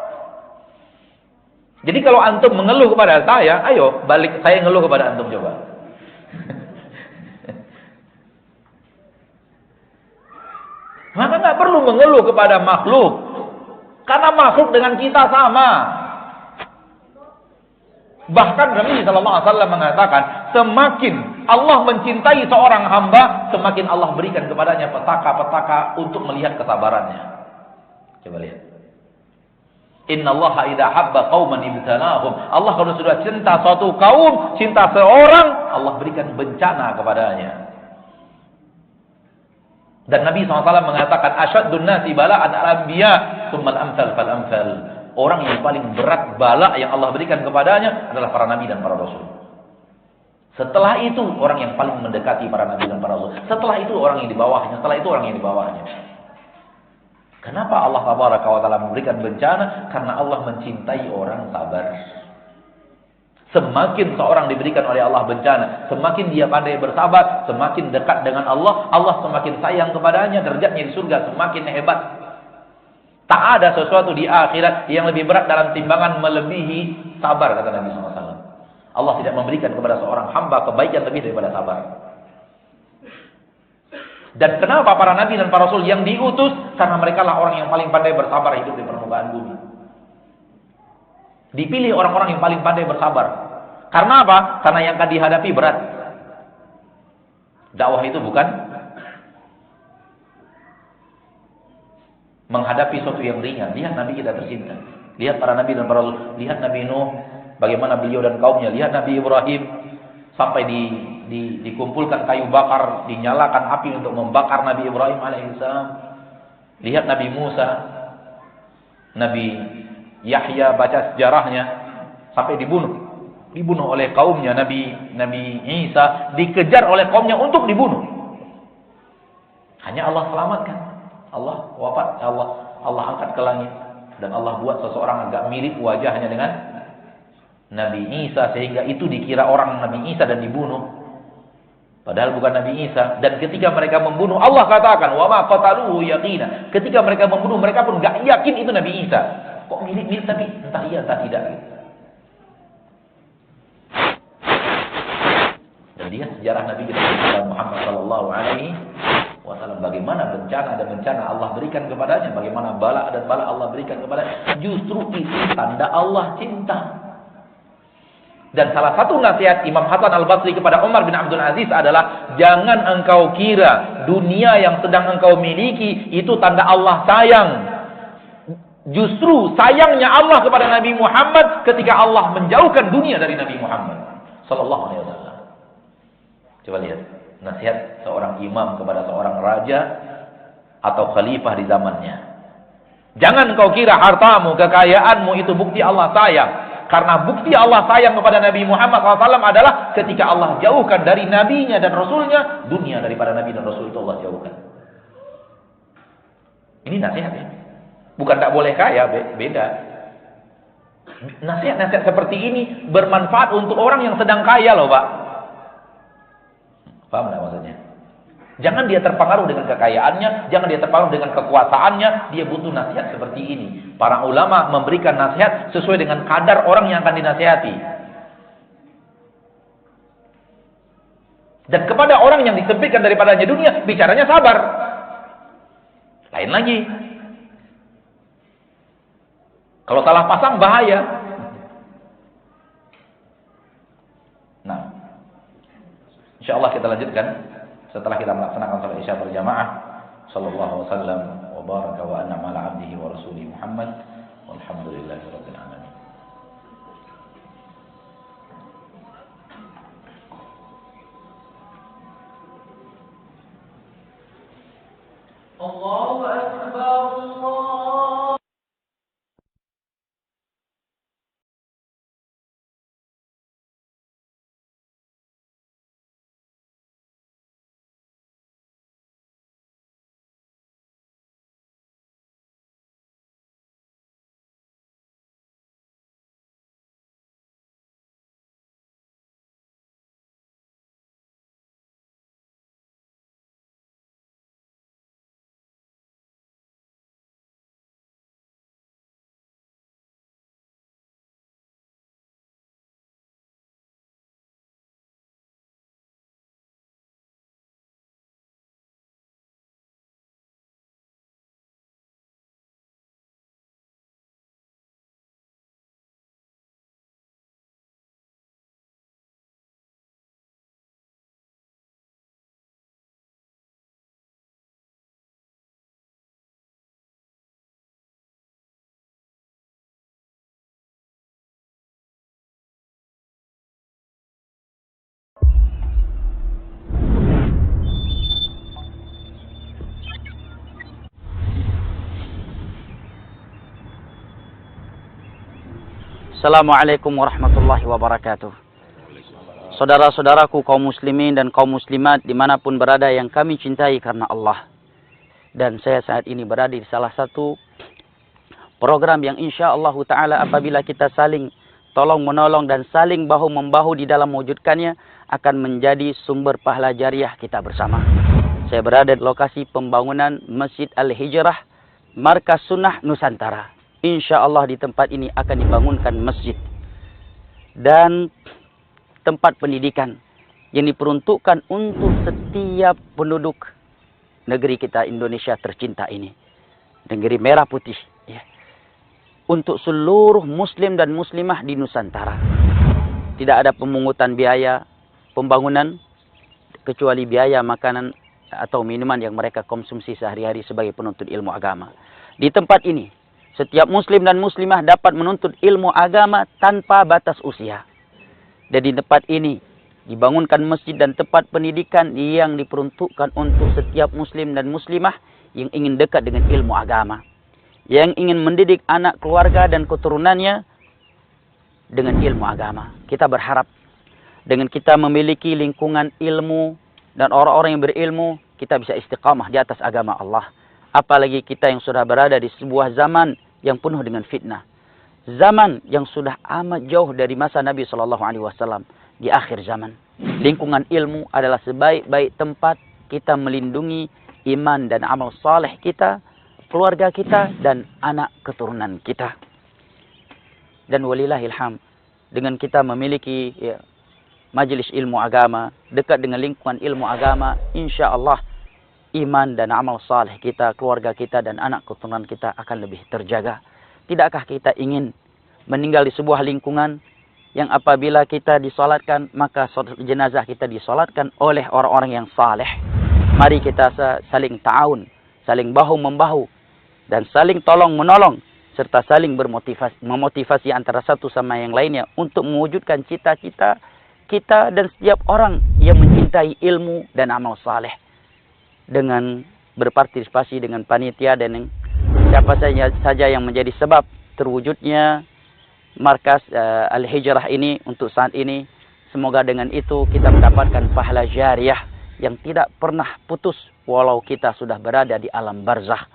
Speaker 1: Jadi kalau antum mengeluh kepada saya, ayo balik saya ngeluh kepada antum coba. Maka nggak perlu mengeluh kepada makhluk, karena makhluk dengan kita sama. Bahkan Nabi sallallahu alaihi wasallam mengatakan, semakin Allah mencintai seorang hamba, semakin Allah berikan kepadanya petaka-petaka untuk melihat kesabarannya. Coba lihat. Innallaha idza habba qauman ibtalahum. Allah kalau sudah cinta suatu kaum, cinta seorang, Allah berikan bencana kepadanya. Dan Nabi SAW mengatakan, asyaddun nasi bala'an al-anbiya, tsumma al-amsal fal-amsal. Orang yang paling berat bala yang Allah berikan kepadanya adalah para nabi dan para rasul. Setelah itu orang yang paling mendekati para nabi dan para rasul. Setelah itu orang yang di bawahnya. Setelah itu orang yang di bawahnya. Kenapa Allah tabaraka wa taala memberikan bencana? Karena Allah mencintai orang sabar. Semakin seorang diberikan oleh Allah bencana, semakin dia pandai bersabar, semakin dekat dengan Allah, Allah semakin sayang kepadanya, derajatnya di surga semakin hebat. Tak ada sesuatu di akhirat yang lebih berat dalam timbangan melebihi sabar, kata Nabi SAW. Allah tidak memberikan kepada seorang hamba kebaikan lebih daripada sabar. Dan kenapa para nabi dan para rasul yang diutus? Karena mereka lah orang yang paling pandai bersabar hidup di permukaan bumi. Dipilih orang-orang yang paling pandai bersabar. Karena apa? Karena yang akan dihadapi berat. Dakwah itu bukan menghadapi sesuatu yang ringan. Lihat Nabi kita tercinta. Lihat para nabi dan para rasul. Lihat Nabi Nuh, bagaimana beliau dan kaumnya. Lihat Nabi Ibrahim, sampai dikumpulkan kayu bakar, dinyalakan api untuk membakar Nabi Ibrahim alaihissalam. Lihat Nabi Musa, Nabi Yahya, baca sejarahnya, sampai dibunuh oleh kaumnya. Nabi Isa dikejar oleh kaumnya untuk dibunuh. Hanya Allah selamatkan. Allah wafat, Allah angkat ke langit, dan Allah buat seseorang agak mirip wajahnya dengan Nabi Isa, sehingga itu dikira orang Nabi Isa dan dibunuh. Padahal bukan Nabi Isa. Dan ketika mereka membunuh, Allah katakan, wa ma qataluhu yaqina. Ketika mereka membunuh, mereka pun enggak yakin itu Nabi Isa. Kok mirip-mirip tapi entah iya entah tidak. Dan lihat sejarah Nabi kita Muhammad sallallahu alaihi wasallam, bagaimana bencana dan bencana Allah berikan kepadanya, bagaimana bala dan bala Allah berikan kepadanya. Justru itu tanda Allah cinta. Dan salah satu nasihat Imam Hasan Al-Basri kepada Umar bin Abdul Aziz adalah, jangan engkau kira dunia yang sedang engkau miliki itu tanda Allah sayang. Justru sayangnya Allah kepada Nabi Muhammad ketika Allah menjauhkan dunia dari Nabi Muhammad sallallahu alaihi wasallam. Coba lihat nasihat seorang imam kepada seorang raja atau khalifah di zamannya. Jangan kau kira hartamu, kekayaanmu itu bukti Allah sayang. Karena bukti Allah sayang kepada Nabi Muhammad SAW adalah ketika Allah jauhkan dari nabinya dan rasulnya, dunia daripada nabi dan rasul itu Allah jauhkan. Ini nasihat ya. Bukan tak boleh kaya, beda. Nasihat-nasihat seperti ini bermanfaat untuk orang yang sedang kaya loh Pak. Paham tak maksudnya? Jangan dia terpengaruh dengan kekayaannya, jangan dia terpengaruh dengan kekuasaannya, dia butuh nasihat seperti ini. Para ulama memberikan nasihat sesuai dengan kadar orang yang akan dinasihati. Dan kepada orang yang disempitkan daripadanya dunia, bicaranya sabar. Lain lagi. Kalau salah pasang bahaya. Nah, insyaallah kita lanjutkan setelah kita melaksanakan salat Isya berjamaah. Sallallahu alaihi wasallam wa baraka wa an'ama ala abdihi wa rasulih Muhammad walhamdulillahirabbil alamin. Allahu Akbar, Allah.
Speaker 2: Assalamualaikum warahmatullahi wabarakatuh. Saudara-saudaraku kaum muslimin dan kaum muslimat dimanapun berada yang kami cintai karena Allah. Dan saya saat ini berada di salah satu program yang insya Allah ta'ala apabila kita saling tolong menolong dan saling bahu-membahu di dalam mewujudkannya akan menjadi sumber pahala jariah kita bersama. Saya berada di lokasi pembangunan Masjid Al-Hijrah, Markas Sunnah Nusantara. Insya Allah di tempat ini akan dibangunkan masjid dan tempat pendidikan yang diperuntukkan untuk setiap penduduk negeri kita Indonesia tercinta ini, negeri merah putih, ya. Untuk seluruh muslim dan muslimah di Nusantara. Tidak ada pemungutan biaya pembangunan kecuali biaya makanan atau minuman yang mereka konsumsi sehari-hari sebagai penuntut ilmu agama. Di tempat ini setiap muslim dan muslimah dapat menuntut ilmu agama tanpa batas usia. Dan di tempat ini dibangunkan masjid dan tempat pendidikan yang diperuntukkan untuk setiap muslim dan muslimah yang ingin dekat dengan ilmu agama, yang ingin mendidik anak keluarga dan keturunannya dengan ilmu agama. Kita berharap dengan kita memiliki lingkungan ilmu dan orang-orang yang berilmu, kita bisa istiqamah di atas agama Allah. Apalagi kita yang sudah berada di sebuah zaman yang penuh dengan fitnah. Zaman yang sudah amat jauh dari masa Nabi SAW di akhir zaman. Lingkungan ilmu adalah sebaik-baik tempat kita melindungi iman dan amal saleh kita, keluarga kita, dan anak keturunan kita. Dan walillahilham, dengan kita memiliki majelis ilmu agama, dekat dengan lingkungan ilmu agama, insya Allah iman dan amal saleh kita, keluarga kita, dan anak keturunan kita akan lebih terjaga. Tidakkah kita ingin meninggal di sebuah lingkungan yang apabila kita disolatkan, maka jenazah kita disolatkan oleh orang-orang yang saleh? Mari kita saling ta'awun, saling bahu-membahu, dan saling tolong-menolong, serta saling memotivasi antara satu sama yang lainnya untuk mewujudkan cita-cita kita dan setiap orang yang mencintai ilmu dan amal saleh. Dengan berpartisipasi dengan panitia dan siapa saja yang menjadi sebab terwujudnya Markas Al-Hijrah ini untuk saat ini. Semoga dengan itu kita mendapatkan pahala jariah yang tidak pernah putus walau kita sudah berada di alam barzakh.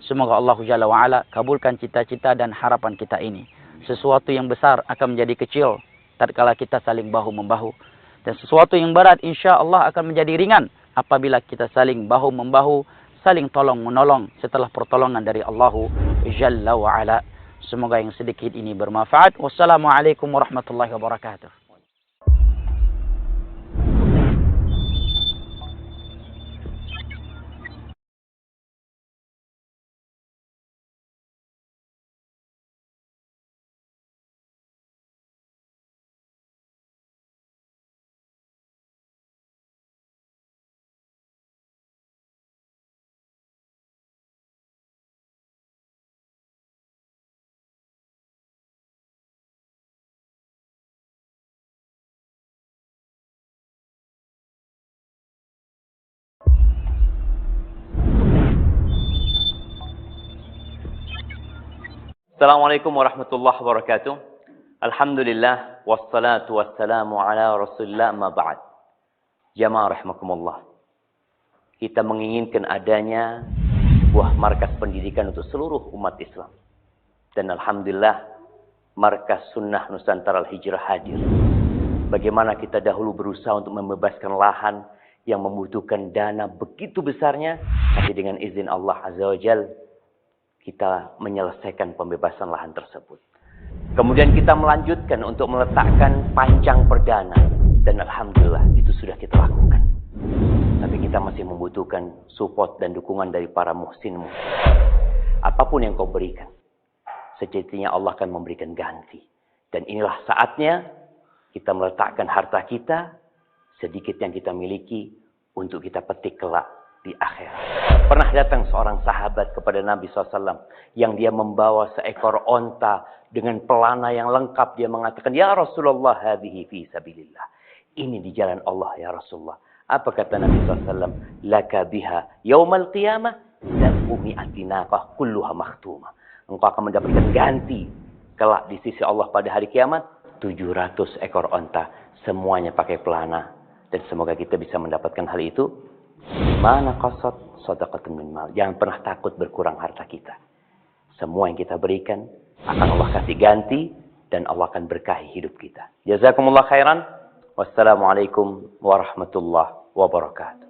Speaker 2: Semoga Allah Jalla wa'ala kabulkan cita-cita dan harapan kita ini. Sesuatu yang besar akan menjadi kecil tatkala kita saling bahu-membahu. Dan sesuatu yang berat insya Allah akan menjadi ringan apabila kita saling bahu-membahu, saling tolong-menolong setelah pertolongan dari Allah Jalla wa'ala. Semoga yang sedikit ini bermanfaat. Wassalamualaikum warahmatullahi wabarakatuh.
Speaker 3: Assalamualaikum warahmatullahi wabarakatuh. Alhamdulillah wassalatu wassalamu ala Rasulillah ma ba'd. Jamaah rahimakumullah. Kita menginginkan adanya sebuah markas pendidikan untuk seluruh umat Islam. Dan alhamdulillah markas sunnah Nusantara Al-Hijrah hadir. Bagaimana kita dahulu berusaha untuk membebaskan lahan yang membutuhkan dana begitu besarnya, tapi dengan izin Allah Azza wa Jalla kita menyelesaikan pembebasan lahan tersebut. Kemudian kita melanjutkan untuk meletakkan panjang perdana. Dan alhamdulillah itu sudah kita lakukan. Tapi kita masih membutuhkan support dan dukungan dari para muhsin. Apapun yang kau berikan, sejatinya Allah akan memberikan ganti. Dan inilah saatnya kita meletakkan harta kita, sedikit yang kita miliki, untuk kita petik kelak di akhirat. Pernah datang seorang sahabat kepada Nabi SAW yang dia membawa seekor onta dengan pelana yang lengkap. Dia mengatakan, "Ya Rasulullah, hadhihi fi sabilillah." Ini di jalan Allah ya Rasulullah. Apa kata Nabi SAW? "Laka biha yaumal qiyamah dan umi'ati naqah kulluha makhtumah." Engkau akan mendapatkan ganti kelak di sisi Allah pada hari kiamat 700 ekor onta, semuanya pakai pelana. Dan semoga kita bisa mendapatkan hal itu. Mana qasad shadaqatun min mal. Jangan pernah takut berkurang harta kita. Semua yang kita berikan akan Allah kasih ganti dan Allah akan berkahi hidup kita. Jazakumullah khairan. Wassalamualaikum warahmatullahi wabarakatuh.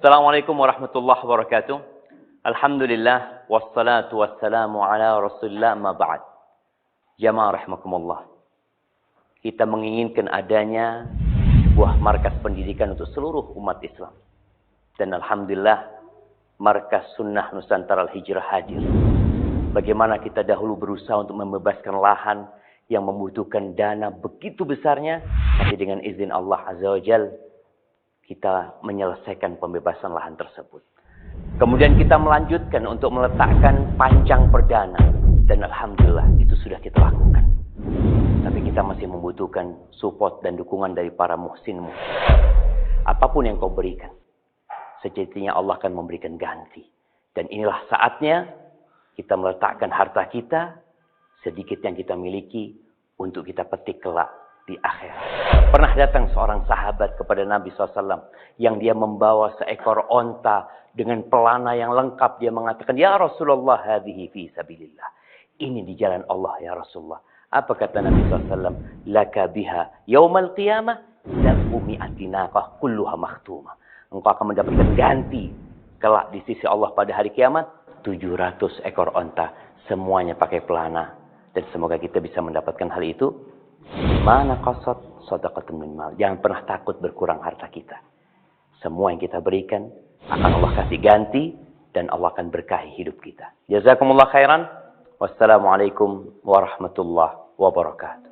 Speaker 3: Assalamualaikum warahmatullahi wabarakatuh. Alhamdulillah wassalatu wassalamu ala Rasulillah ma ba'd. Jamaah rahimakumullah. Kita menginginkan adanya sebuah markas pendidikan untuk seluruh umat Islam. Dan alhamdulillah markas sunnah Nusantara Al-Hijrah hadir. Bagaimana kita dahulu berusaha untuk membebaskan lahan yang membutuhkan dana begitu besarnya, tapi dengan izin Allah Azza wa Jalla kita menyelesaikan pembebasan lahan tersebut. Kemudian kita melanjutkan untuk meletakkan pancang perdana. Dan alhamdulillah itu sudah kita lakukan. Tapi kita masih membutuhkan support dan dukungan dari para muhsin-muhsin. Apapun yang kau berikan, sejatinya Allah akan memberikan ganti. Dan inilah saatnya kita meletakkan harta kita, sedikit yang kita miliki, untuk kita petik kelak di akhirat. Pernah datang seorang sahabat kepada Nabi SAW yang dia membawa seekor onta dengan pelana yang lengkap. Dia mengatakan, "Ya Rasulullah, hadhihi fi sabilillah." Ini di jalan Allah ya Rasulullah. Apa kata Nabi SAW? "Laka biha yaumal qiyamah sab'umi'ati naqah kulluha makhtumah." Engkau akan mendapatkan ganti kelak di sisi Allah pada hari kiamat 700 ekor onta, semuanya pakai pelana. Dan semoga kita bisa mendapatkan hal itu. Mana qasad shadaqatun min mal. Jangan pernah takut berkurang harta kita. Semua yang kita berikan akan Allah kasih ganti dan Allah akan berkahi hidup kita. Jazakumullah khairan. Wassalamualaikum warahmatullahi wabarakatuh.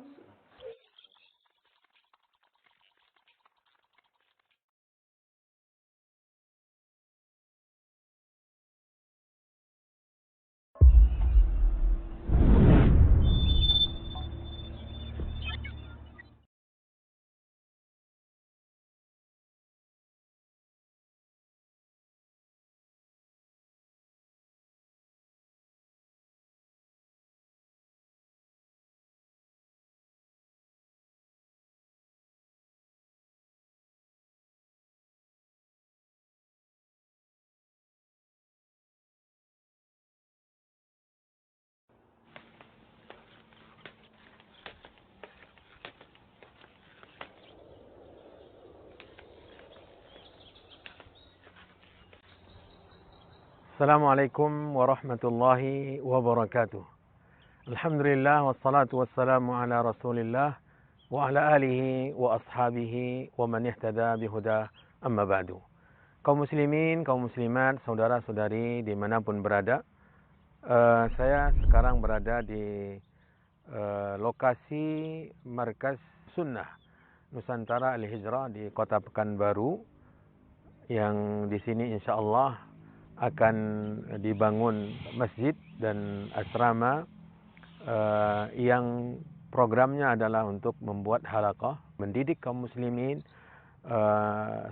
Speaker 4: Assalamualaikum warahmatullahi wabarakatuh. Alhamdulillah wassalatu wassalamu ala Rasulillah wa ala alihi wa ashabihi wa man ihtada bihuda amma ba'du. Kaum muslimin, kaum muslimat, saudara-saudari dimanapun berada, saya sekarang berada di lokasi markas sunnah Nusantara Al-Hijrah di Kota Pekanbaru, yang di sini insyaallah akan dibangun masjid dan asrama yang programnya adalah untuk membuat halaqah, mendidik kaum muslimin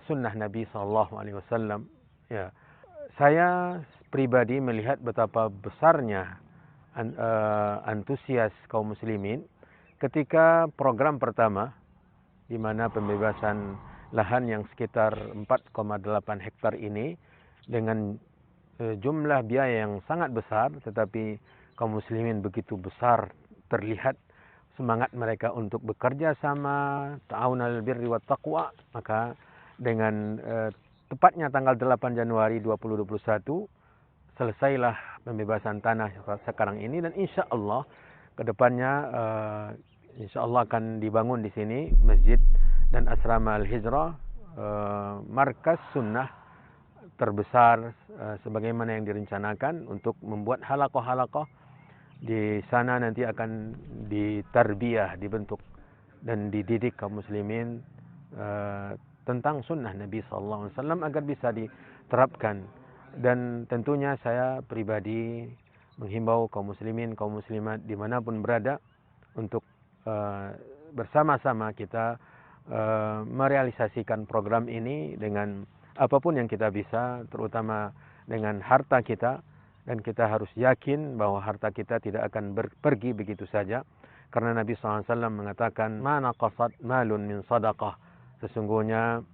Speaker 4: sunnah Nabi SAW. Ya, saya pribadi melihat betapa besarnya antusias kaum muslimin ketika program pertama, di mana pembebasan lahan yang sekitar 4,8 hektar ini dengan jumlah biaya yang sangat besar, tetapi kaum muslimin begitu besar terlihat semangat mereka untuk bekerja sama, ta'awunal birri wat taqwa. Maka dengan tepatnya tanggal 8 Januari 2021 selesailah pembebasan tanah sekarang ini, dan insya Allah kedepannya insya Allah akan dibangun di sini masjid dan asrama Al-Hijrah, markas sunnah terbesar sebagaimana yang direncanakan untuk membuat halaqah-halaqah. Di sana nanti akan ditarbiyah, dibentuk dan dididik kaum muslimin tentang sunnah Nabi SAW agar bisa diterapkan. Dan tentunya saya pribadi menghimbau kaum muslimin, kaum muslimat dimanapun berada untuk bersama-sama kita merealisasikan program ini dengan apapun yang kita bisa, terutama dengan harta kita. Dan kita harus yakin bahwa harta kita tidak akan pergi begitu saja. Karena Nabi SAW mengatakan, "Ma naqasat malun min sadaqah." Sesungguhnya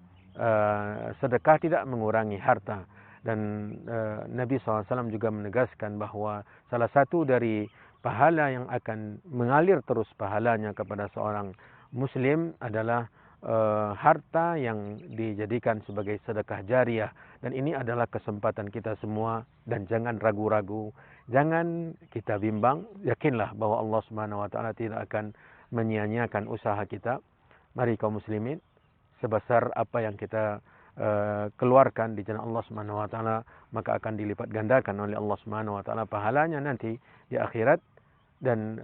Speaker 4: sedekah tidak mengurangi harta. Dan Nabi SAW juga menegaskan bahwa salah satu dari pahala yang akan mengalir terus pahalanya kepada seorang muslim adalah harta yang dijadikan sebagai sedekah jariah. Dan ini adalah kesempatan kita semua, dan jangan ragu-ragu, jangan kita bimbang, yakinlah bahwa Allah Subhanahu wa taala tidak akan menyia-nyiakan usaha kita. Mari kaum muslimin, sebesar apa yang kita keluarkan di jalan Allah Subhanahu wa taala, maka akan dilipat gandakan oleh Allah Subhanahu wa taala pahalanya nanti di akhirat. Dan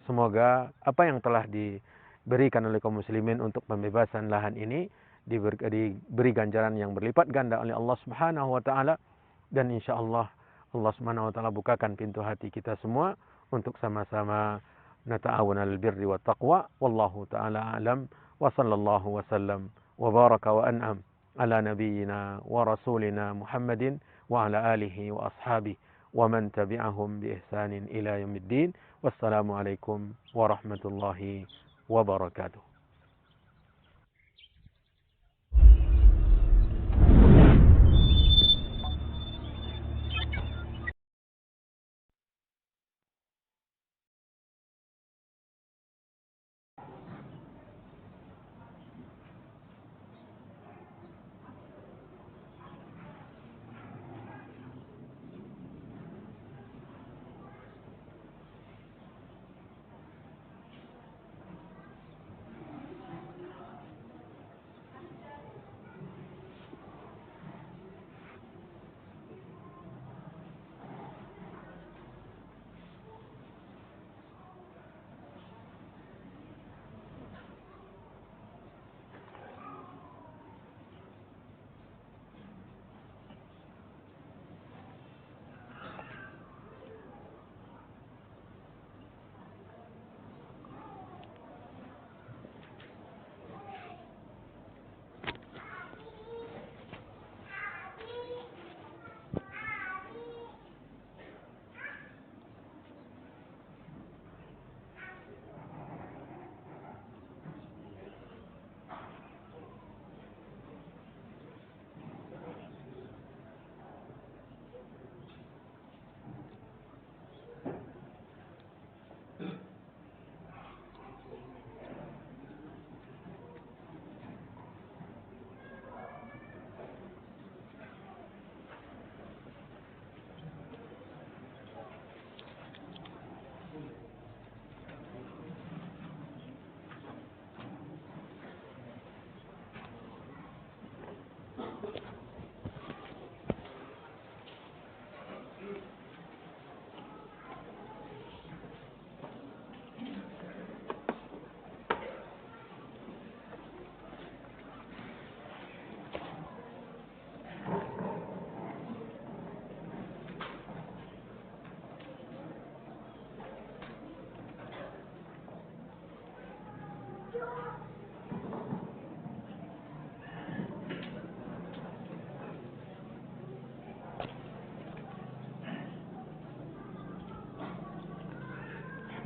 Speaker 4: semoga apa yang telah diberikan oleh kaum muslimin untuk pembebasan lahan ini diberi ganjaran yang berlipat ganda oleh Allah Subhanahu wa taala. Dan insyaallah Allah Subhanahu wa taala bukakan pintu hati kita semua untuk sama-sama nata'awun al birri wat taqwa. Wallahu taala alam, wa sallallahu wasallam wa baraka wa an'am ala nabiyyina wa rasulina Muhammadin wa ala alihi wa ashabihi wa man tabi'ahum bi ihsanin ila yaumiddin. Wassalamu alaikum warahmatullahi wabarakatuh.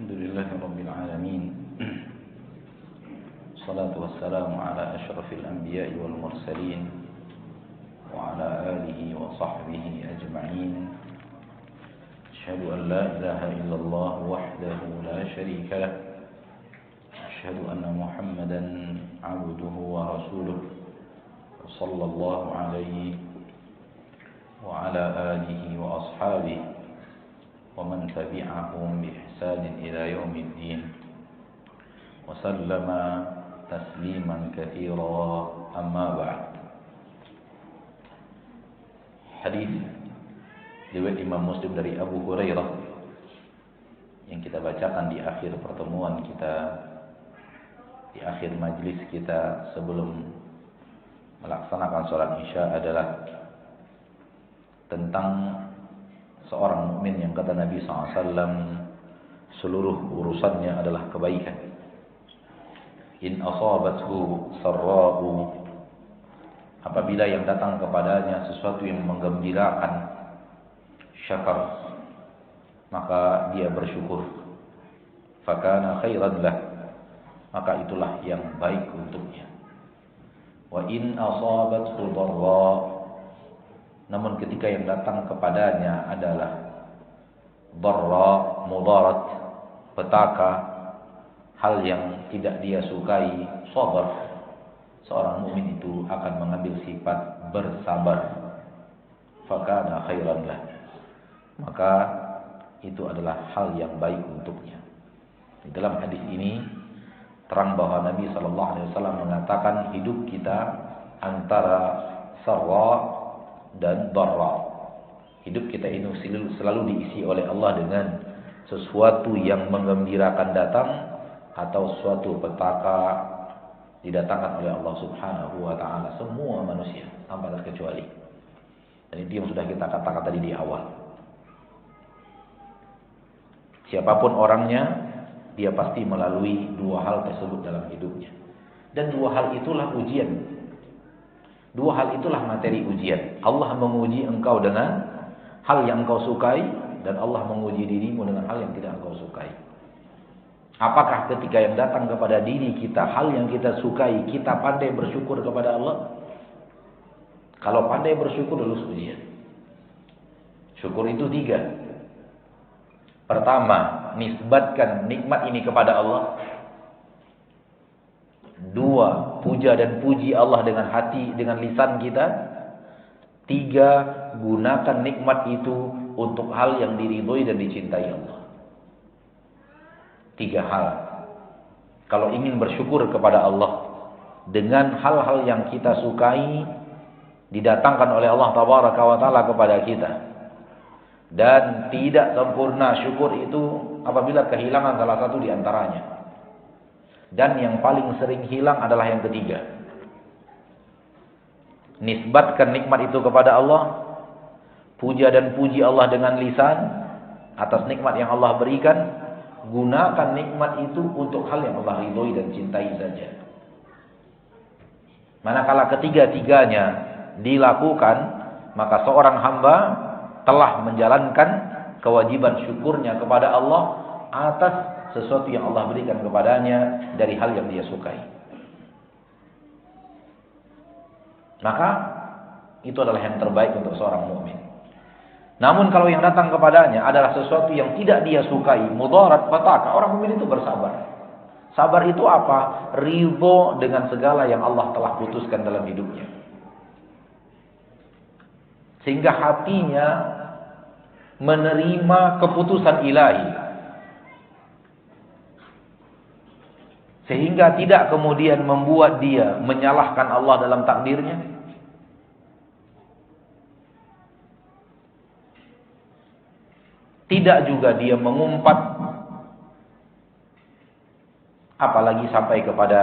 Speaker 1: Alhamdulillahirabbil alamin. Salatu wassalamu ala asyrafil anbiya'i wal mursalin wa ala alihi wa sahbihi ajma'in. Asyhadu an la ilaha illallah wahdahu la syarika lah. Asyhadu anna Muhammadan 'abduhu wa rasuluh. Sallallahu alaihi wa ala alihi wa ashabihi wa man tabi'ahum bi ihsanin ila yaumiddin. Wa sallama tasliman katsira, amma ba'd. Hadis riwayat Imam Muslim dari Abu Hurairah yang kita bacakan di akhir pertemuan kita, di akhir majlis kita sebelum melaksanakan sholat Isya adalah tentang seorang mukmin yang kata Nabi SAW seluruh urusannya adalah kebaikan. In asabathu sarra'u, apabila yang datang kepadanya sesuatu yang menggembirakan, syakar, maka dia bersyukur. Fakana khairan lah, maka itulah yang baik untuknya. Wa in asabathu dharra, namun ketika yang datang kepadanya adalah dharra, mudarat, petaka, hal yang tidak dia sukai, sabar, seorang mukmin itu akan mengambil sifat bersabar. Fakana khairan lah. Maka itu adalah hal yang baik untuknya. Di dalam hadis ini terang bahwa Nabi SAW mengatakan hidup kita antara sarra dan dharra. Hidup kita ini selalu diisi oleh Allah dengan sesuatu yang menggembirakan datang atau suatu petaka didatangkan oleh Allah Subhanahu wa taala semua manusia tanpa terkecuali. Dan itu yang sudah kita katakan tadi di awal. Siapapun orangnya, dia pasti melalui dua hal tersebut dalam hidupnya. Dan dua hal itulah ujian. Dua hal itulah materi ujian. Allah menguji engkau dengan hal yang engkau sukai, dan Allah menguji dirimu dengan hal yang tidak engkau sukai. Apakah ketika yang datang kepada diri kita, hal yang kita sukai, kita pandai bersyukur kepada Allah? Kalau pandai bersyukur, lulus ujian. Syukur itu 3. Pertama, nisbatkan nikmat ini kepada Allah. 2, puja dan puji Allah dengan hati, dengan lisan kita. 3, gunakan nikmat itu untuk hal yang diridhoi dan dicintai Allah. 3 hal. Kalau ingin bersyukur kepada Allah dengan hal-hal yang kita sukai didatangkan oleh Allah Tabaraka wa Ta'ala kepada kita, dan tidak sempurna syukur itu apabila kehilangan salah satu di antaranya. Dan yang paling sering hilang adalah yang ketiga. Nisbatkan nikmat itu kepada Allah, puja dan puji Allah dengan lisan atas nikmat yang Allah berikan, gunakan nikmat itu untuk hal yang Allah ridhoi dan cintai saja. Manakala ketiga-tiganya dilakukan, maka seorang hamba telah menjalankan kewajiban syukurnya kepada Allah atas sesuatu yang Allah berikan kepadanya dari hal yang dia sukai. Maka itu adalah yang terbaik untuk seorang mukmin. Namun kalau yang datang kepadanya adalah sesuatu yang tidak dia sukai, mudarat, petaka, orang mukmin itu bersabar. Sabar itu apa? Ridho dengan segala yang Allah telah putuskan dalam hidupnya. Sehingga hatinya menerima keputusan ilahi. Sehingga tidak kemudian membuat dia menyalahkan Allah dalam takdirnya. Tidak juga dia mengumpat, apalagi sampai kepada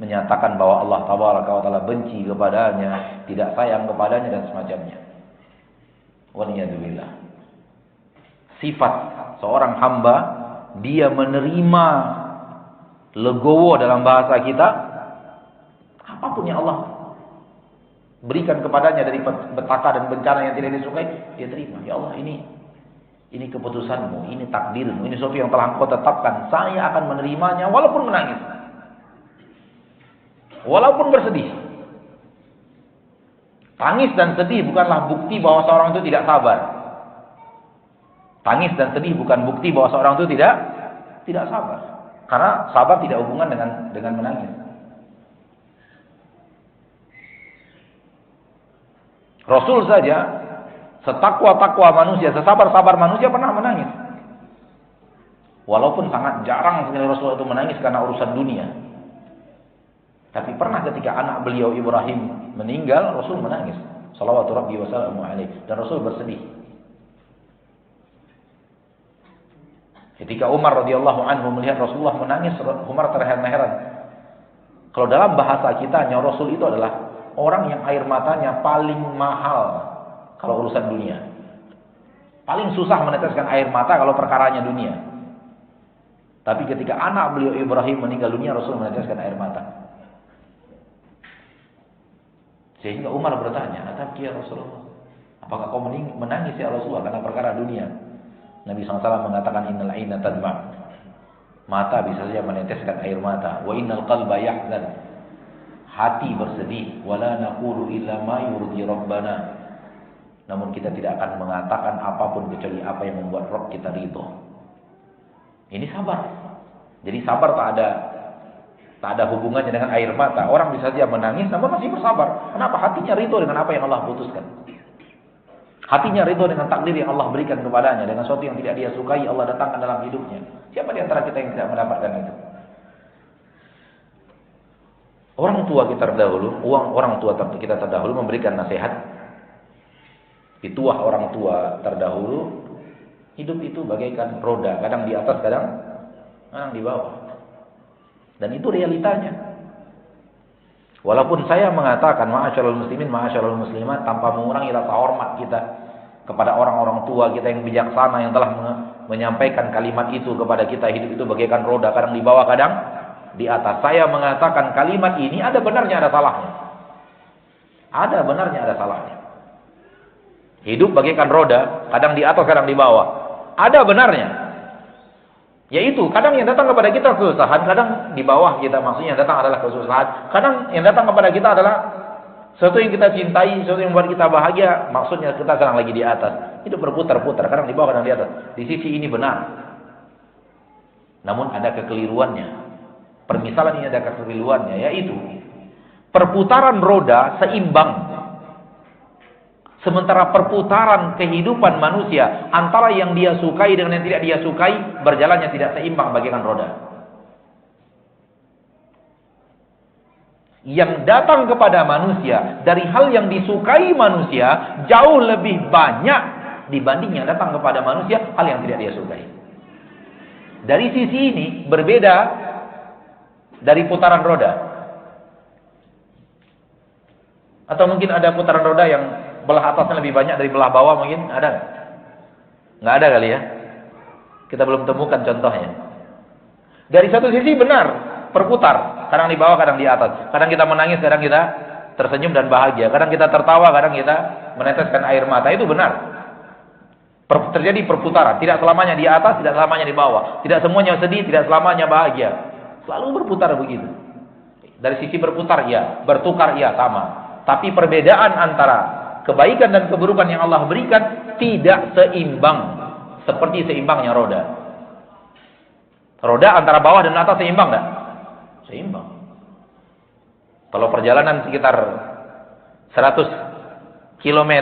Speaker 1: menyatakan bahwa Allah Tabaraka wa Ta'ala benci kepadanya, tidak sayang kepadanya dan semacamnya. Waliyadzubillah. Sifat seorang hamba, dia menerima legowo dalam bahasa kita, apapun yang Allah berikan kepadanya dari petaka dan bencana yang tidak disukai, dia terima. Ya Allah, ini keputusanmu, ini takdirmu, ini sesuatu yang telah engkau tetapkan. Saya akan menerimanya walaupun menangis, walaupun bersedih. Tangis dan sedih bukanlah bukti bahwa seorang itu tidak sabar. Tangis dan sedih bukan bukti bahwa seorang itu tidak sabar. Karena sabar tidak hubungan dengan menangis. Rasul saja, setakwa-takwa manusia, sesabar-sabar manusia pernah menangis. Walaupun sangat jarang sekali Rasul itu menangis karena urusan dunia. Tapi pernah ketika anak beliau Ibrahim meninggal, Rasul menangis. Shalawatu Rabbi wa salamu alaihi. Dan Rasul bersedih. Ketika Umar radhiyallahu anhu melihat Rasulullah menangis, Umar terheran-heran. Kalau dalam bahasa kita, Rasul itu adalah orang yang air matanya paling mahal kalau urusan dunia. Paling susah meneteskan air mata kalau perkaranya dunia. Tapi ketika anak beliau Ibrahim meninggal dunia, Rasul meneteskan air mata. Sehingga Umar bertanya, "Atabki ya Rasulullah? Apakah kau menangis ya Rasulullah karena perkara dunia?" Nabi SAW mengatakan, "Innal aina tadma." Mata bisa saja meneteskan air mata. Wa innal qalba yahzan. Hati bersedih. Wala naqulu illa ma yurdi rabbana. Namun kita tidak akan mengatakan apapun kecuali apa yang membuat Rabb kita ridho. Ini sabar. Jadi sabar tak ada Tak ada hubungannya dengan air mata. Orang bisa saja menangis namun masih bersabar. Kenapa? Hatinya ridho dengan apa yang Allah putuskan. Hatinya ridho dengan takdir yang Allah berikan kepadanya. Dengan sesuatu yang tidak dia sukai, Allah datangkan dalam hidupnya. Siapa di antara kita yang tidak mendapatkan itu? Orang tua kita terdahulu, orang tua kita terdahulu memberikan nasihat. Pituah orang tua terdahulu, hidup itu bagaikan roda, kadang di atas, kadang di bawah. Dan itu realitanya. Walaupun saya mengatakan ma'asyarul muslimin, ma'asyarul muslimat, tanpa mengurangi rasa hormat kita kepada orang-orang tua kita yang bijaksana yang telah menyampaikan kalimat itu kepada kita, hidup itu bagaikan roda, kadang di bawah, kadang di atas. Saya mengatakan kalimat ini ada benarnya, ada salahnya. Ada benarnya, ada salahnya. Hidup bagaikan roda, kadang di atas, kadang di bawah. Ada benarnya. Yaitu, kadang yang datang kepada kita kesusahan, kadang di bawah kita, maksudnya yang datang adalah kesusahan. Kadang yang datang kepada kita adalah sesuatu yang kita cintai, sesuatu yang membuat kita bahagia, maksudnya kita sedang lagi di atas. Itu berputar-putar, kadang di bawah, kadang di atas. Di sisi ini benar. Namun ada kekeliruannya. Permisalan ini ada kekeliruannya, yaitu perputaran roda seimbang. Sementara perputaran kehidupan manusia antara yang dia sukai dengan yang tidak dia sukai berjalannya tidak seimbang bagaikan roda. Yang datang kepada manusia dari hal yang disukai manusia jauh lebih banyak dibanding yang datang kepada manusia hal yang tidak dia sukai. Dari sisi ini berbeda dari putaran roda. Atau mungkin ada putaran roda yang belah atasnya lebih banyak dari belah bawah, mungkin ada nggak? Nggak ada kali ya. Kita belum temukan contohnya. Dari satu sisi benar, berputar, kadang di bawah, kadang di atas. Kadang kita menangis, kadang kita tersenyum dan bahagia. Kadang kita tertawa, kadang kita meneteskan air mata. Itu benar. Terjadi perputaran. Tidak selamanya di atas, tidak selamanya di bawah. Tidak semuanya sedih, tidak selamanya bahagia. Selalu berputar begitu. Dari sisi berputar, ya. Bertukar, ya, sama. Tapi perbedaan antara kebaikan dan keburukan yang Allah berikan tidak seimbang seperti seimbangnya roda. Roda antara bawah dan atas seimbang enggak? Seimbang. Kalau perjalanan sekitar 100 km,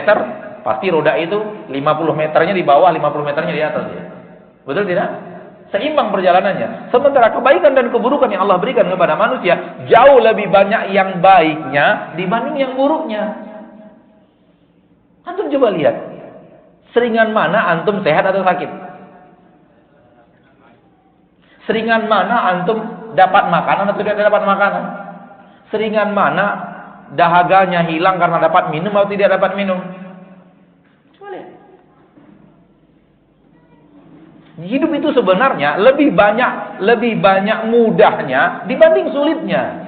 Speaker 1: pasti roda itu 50 meternya di bawah, 50 meternya di atas ya. Betul tidak? Seimbang perjalanannya. Sementara kebaikan dan keburukan yang Allah berikan kepada manusia jauh lebih banyak yang baiknya dibanding yang buruknya. Antum coba lihat, seringan mana antum sehat atau sakit? Seringan mana antum dapat makanan atau tidak dapat makanan? Seringan mana dahaganya hilang karena dapat minum atau tidak dapat minum? Coba lihat. Hidup itu sebenarnya lebih banyak mudahnya dibanding sulitnya.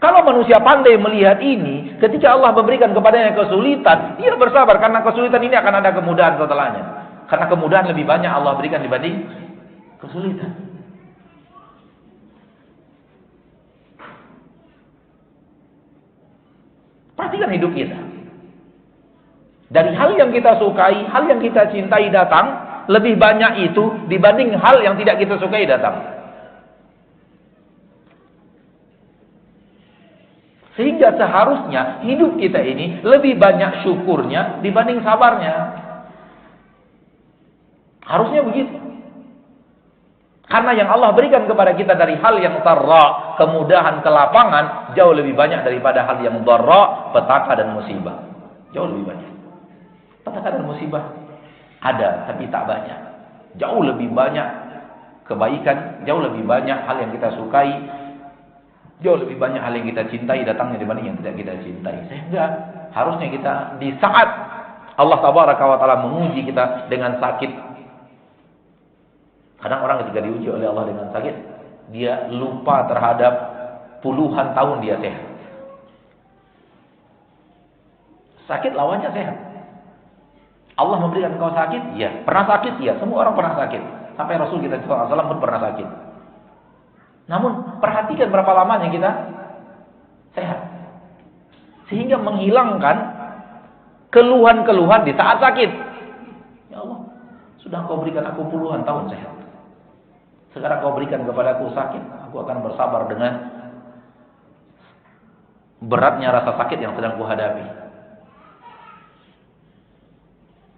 Speaker 1: Kalau manusia pandai melihat ini, ketika Allah memberikan kepadanya kesulitan, dia bersabar karena kesulitan ini akan ada kemudahan setelahnya. Karena kemudahan lebih banyak Allah berikan dibanding kesulitan. Perhatikan hidup kita. Dari hal yang kita sukai, hal yang kita cintai datang, lebih banyak itu dibanding hal yang tidak kita sukai datang. Sehingga seharusnya hidup kita ini lebih banyak syukurnya dibanding sabarnya. Harusnya begitu. Karena yang Allah berikan kepada kita dari hal yang sarra, kemudahan, kelapangan, jauh lebih banyak daripada hal yang dharra, petaka dan musibah. Jauh lebih banyak. Petaka dan musibah ada, tapi tak banyak. Jauh lebih banyak kebaikan, jauh lebih banyak hal yang kita sukai, jauh lebih banyak hal yang kita cintai datangnya dibanding yang tidak kita cintai. Sehingga harusnya kita di saat Allah Tabaraka wa Ta'ala menguji kita dengan sakit. Kadang orang ketika diuji oleh Allah dengan sakit, dia lupa terhadap puluhan tahun dia sehat. Sakit lawannya sehat. Allah memberikan kau sakit, ya. Pernah sakit, ya. Semua orang pernah sakit. Sampai Rasul kita SAW pun pernah sakit. Namun perhatikan berapa lamanya kita sehat. Sehingga menghilangkan keluhan-keluhan di saat sakit. Ya Allah, sudah kau berikan aku puluhan tahun sehat. Sekarang kau berikan kepada aku sakit, aku akan bersabar dengan beratnya rasa sakit yang sedang kuhadapi.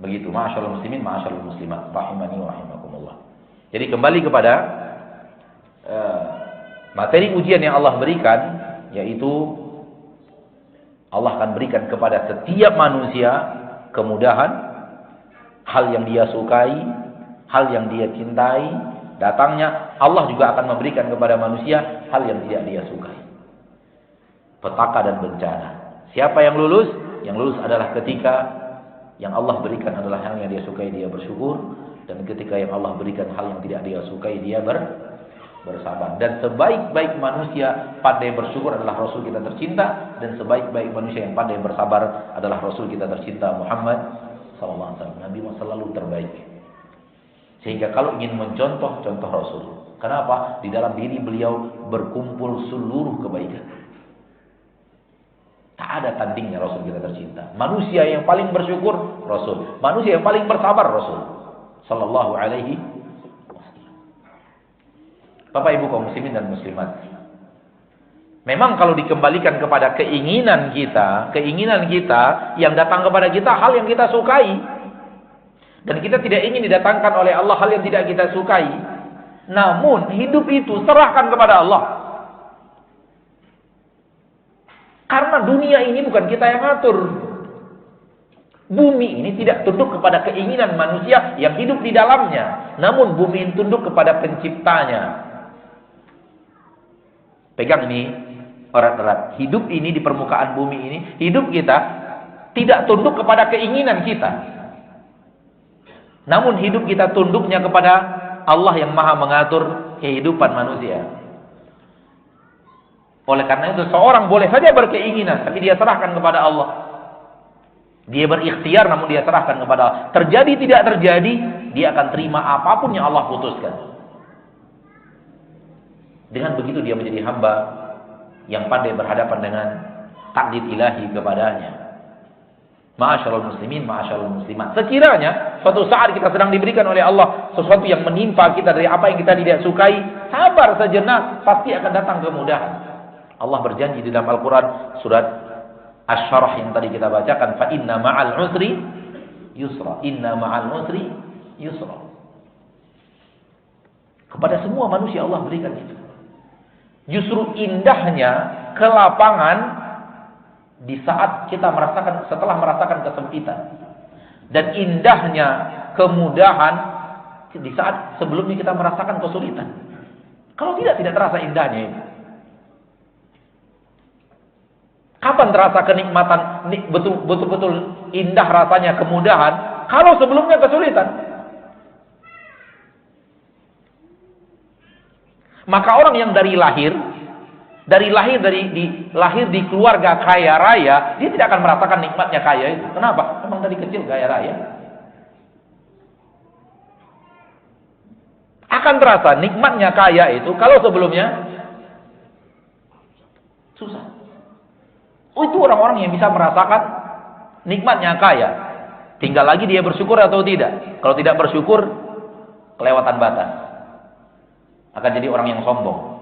Speaker 1: Begitu, ma'asyarul muslimin, ma'asyarul muslimat, rahimani wa rahimakumullah. Jadi kembali kepada materi ujian yang Allah berikan, yaitu Allah akan berikan kepada setiap manusia kemudahan, hal yang dia sukai, hal yang dia cintai. Datangnya Allah juga akan memberikan kepada manusia hal yang tidak dia sukai. Petaka dan bencana. Siapa yang lulus? Yang lulus adalah ketika yang Allah berikan adalah hal yang dia sukai, dia bersyukur. Dan ketika yang Allah berikan hal yang tidak dia sukai, dia bersabar. Dan sebaik-baik manusia pandai bersyukur adalah Rasul kita tercinta. Dan sebaik-baik manusia yang pandai bersabar adalah Rasul kita tercinta Muhammad SAW. Nabi Muhammad selalu terbaik. Sehingga kalau ingin mencontoh, contoh Rasul. Kenapa? Di dalam diri beliau berkumpul seluruh kebaikan. Tak ada tandingnya Rasul kita tercinta. Manusia yang paling bersyukur, Rasul. Manusia yang paling bersabar, Rasul Sallallahu alaihi wasallam. Bapak Ibu kaum muslimin dan muslimat, memang kalau dikembalikan kepada keinginan kita yang datang kepada kita hal yang kita sukai. Dan kita tidak ingin didatangkan oleh Allah hal yang tidak kita sukai. Namun hidup itu serahkan kepada Allah. Karena dunia ini bukan kita yang atur. Bumi ini tidak tunduk kepada keinginan manusia yang hidup di dalamnya. Namun bumi ini tunduk kepada penciptanya. Pegang ini erat-erat. Hidup ini di permukaan bumi ini, hidup kita tidak tunduk kepada keinginan kita. Namun hidup kita tunduknya kepada Allah yang maha mengatur kehidupan manusia. Oleh karena itu seorang boleh saja berkeinginan, tapi dia serahkan kepada Allah. Dia berikhtiar namun dia serahkan kepada Allah. Terjadi tidak terjadi, dia akan terima apapun yang Allah putuskan. Dengan begitu dia menjadi hamba yang pandai berhadapan dengan takdir ilahi kepadanya. Ma'asyarul muslimin, ma'asyarul muslimat. Sekiranya suatu saat kita sedang diberikan oleh Allah sesuatu yang menimpa kita dari apa yang kita tidak sukai, sabar sejenak, pasti akan datang kemudahan. Allah berjanji di dalam Al-Quran surat Asy-Syarah yang tadi kita bacakan, fa inna ma'al usri yusra, inna ma'al usri yusra. Kepada semua manusia Allah berikan itu. Justru indahnya kelapangan di saat kita merasakan, setelah merasakan kesempitan, dan indahnya kemudahan di saat sebelumnya kita merasakan kesulitan. Kalau tidak terasa indahnya itu. Kapan terasa kenikmatan, betul-betul indah rasanya kemudahan? Kalau sebelumnya kesulitan. Maka orang yang lahir di keluarga kaya raya, dia tidak akan merasakan nikmatnya kaya itu. Kenapa? Memang dari kecil kaya raya. Akan terasa nikmatnya kaya itu kalau sebelumnya susah. Itu orang-orang yang bisa merasakan nikmatnya kaya. Tinggal lagi dia bersyukur atau tidak. Kalau tidak bersyukur, kelewatan batas. Akan jadi orang yang sombong.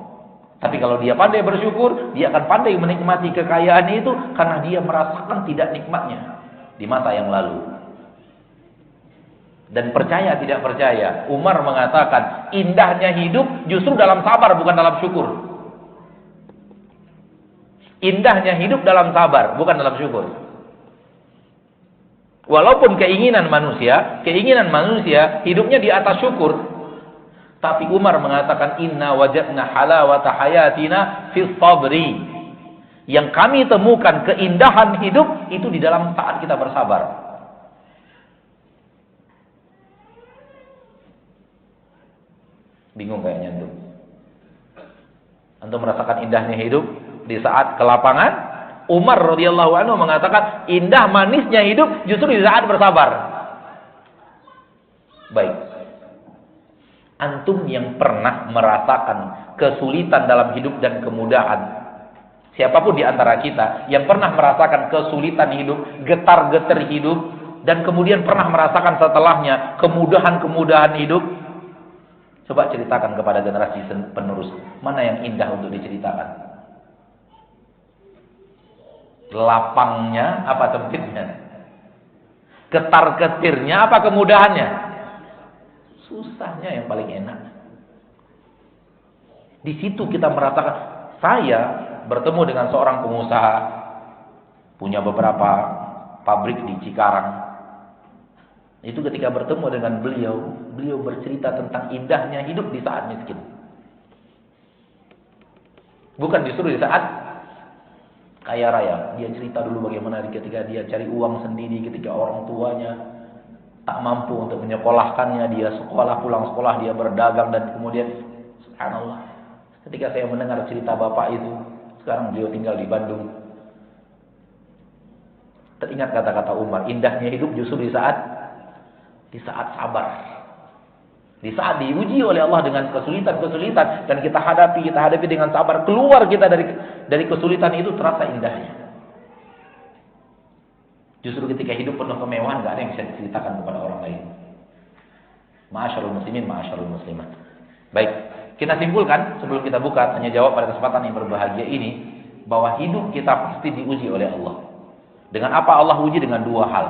Speaker 1: Tapi kalau dia pandai bersyukur, dia akan pandai menikmati kekayaan itu karena dia merasakan tidak nikmatnya di masa yang lalu. Dan percaya tidak percaya, Umar mengatakan indahnya hidup justru dalam sabar bukan dalam syukur. Indahnya hidup dalam sabar bukan dalam syukur. Walaupun keinginan manusia hidupnya di atas syukur. Tapi Umar mengatakan inna wajadna halawata hayatina fis sabri. Yang kami temukan keindahan hidup itu di dalam saat kita bersabar. Bingung kayaknya antum. Antum merasakan indahnya hidup di saat kelapangan. Umar radhiyallahu anhu mengatakan indah manisnya hidup justru di saat bersabar. Baik. Antum yang pernah merasakan kesulitan dalam hidup dan kemudahan, siapapun di antara kita yang pernah merasakan kesulitan hidup, getar-getar hidup, dan kemudian pernah merasakan setelahnya kemudahan-kemudahan hidup, coba ceritakan kepada generasi penerus, mana yang indah untuk diceritakan. Lapangnya apa sempitnya? Ketar-ketirnya apa kemudahannya? Susahnya yang paling enak. Di situ kita merasakan. Saya bertemu dengan seorang pengusaha, punya beberapa pabrik di Cikarang. Itu ketika bertemu dengan beliau bercerita tentang indahnya hidup di saat miskin. Bukan justru di saat kaya raya. Dia cerita dulu bagaimana ketika dia cari uang sendiri, ketika orang tuanya tak mampu untuk menyekolahkannya, dia sekolah, pulang sekolah, dia berdagang, dan kemudian subhanallah, ketika saya mendengar cerita bapak itu, sekarang beliau tinggal di Bandung. Teringat kata-kata Umar, indahnya hidup justru di saat sabar. Di saat diuji oleh Allah dengan kesulitan-kesulitan dan kita hadapi dengan sabar, keluar kita dari kesulitan itu terasa indahnya. Justru ketika hidup penuh kemewahan, gak ada yang bisa diceritakan kepada orang lain. Ma'asyarul muslimin, ma'asyarul muslimat. Baik, kita simpulkan sebelum kita buka tanya jawab pada kesempatan yang berbahagia ini, bahwa hidup kita pasti diuji oleh Allah. Dengan apa Allah uji? Dengan dua hal.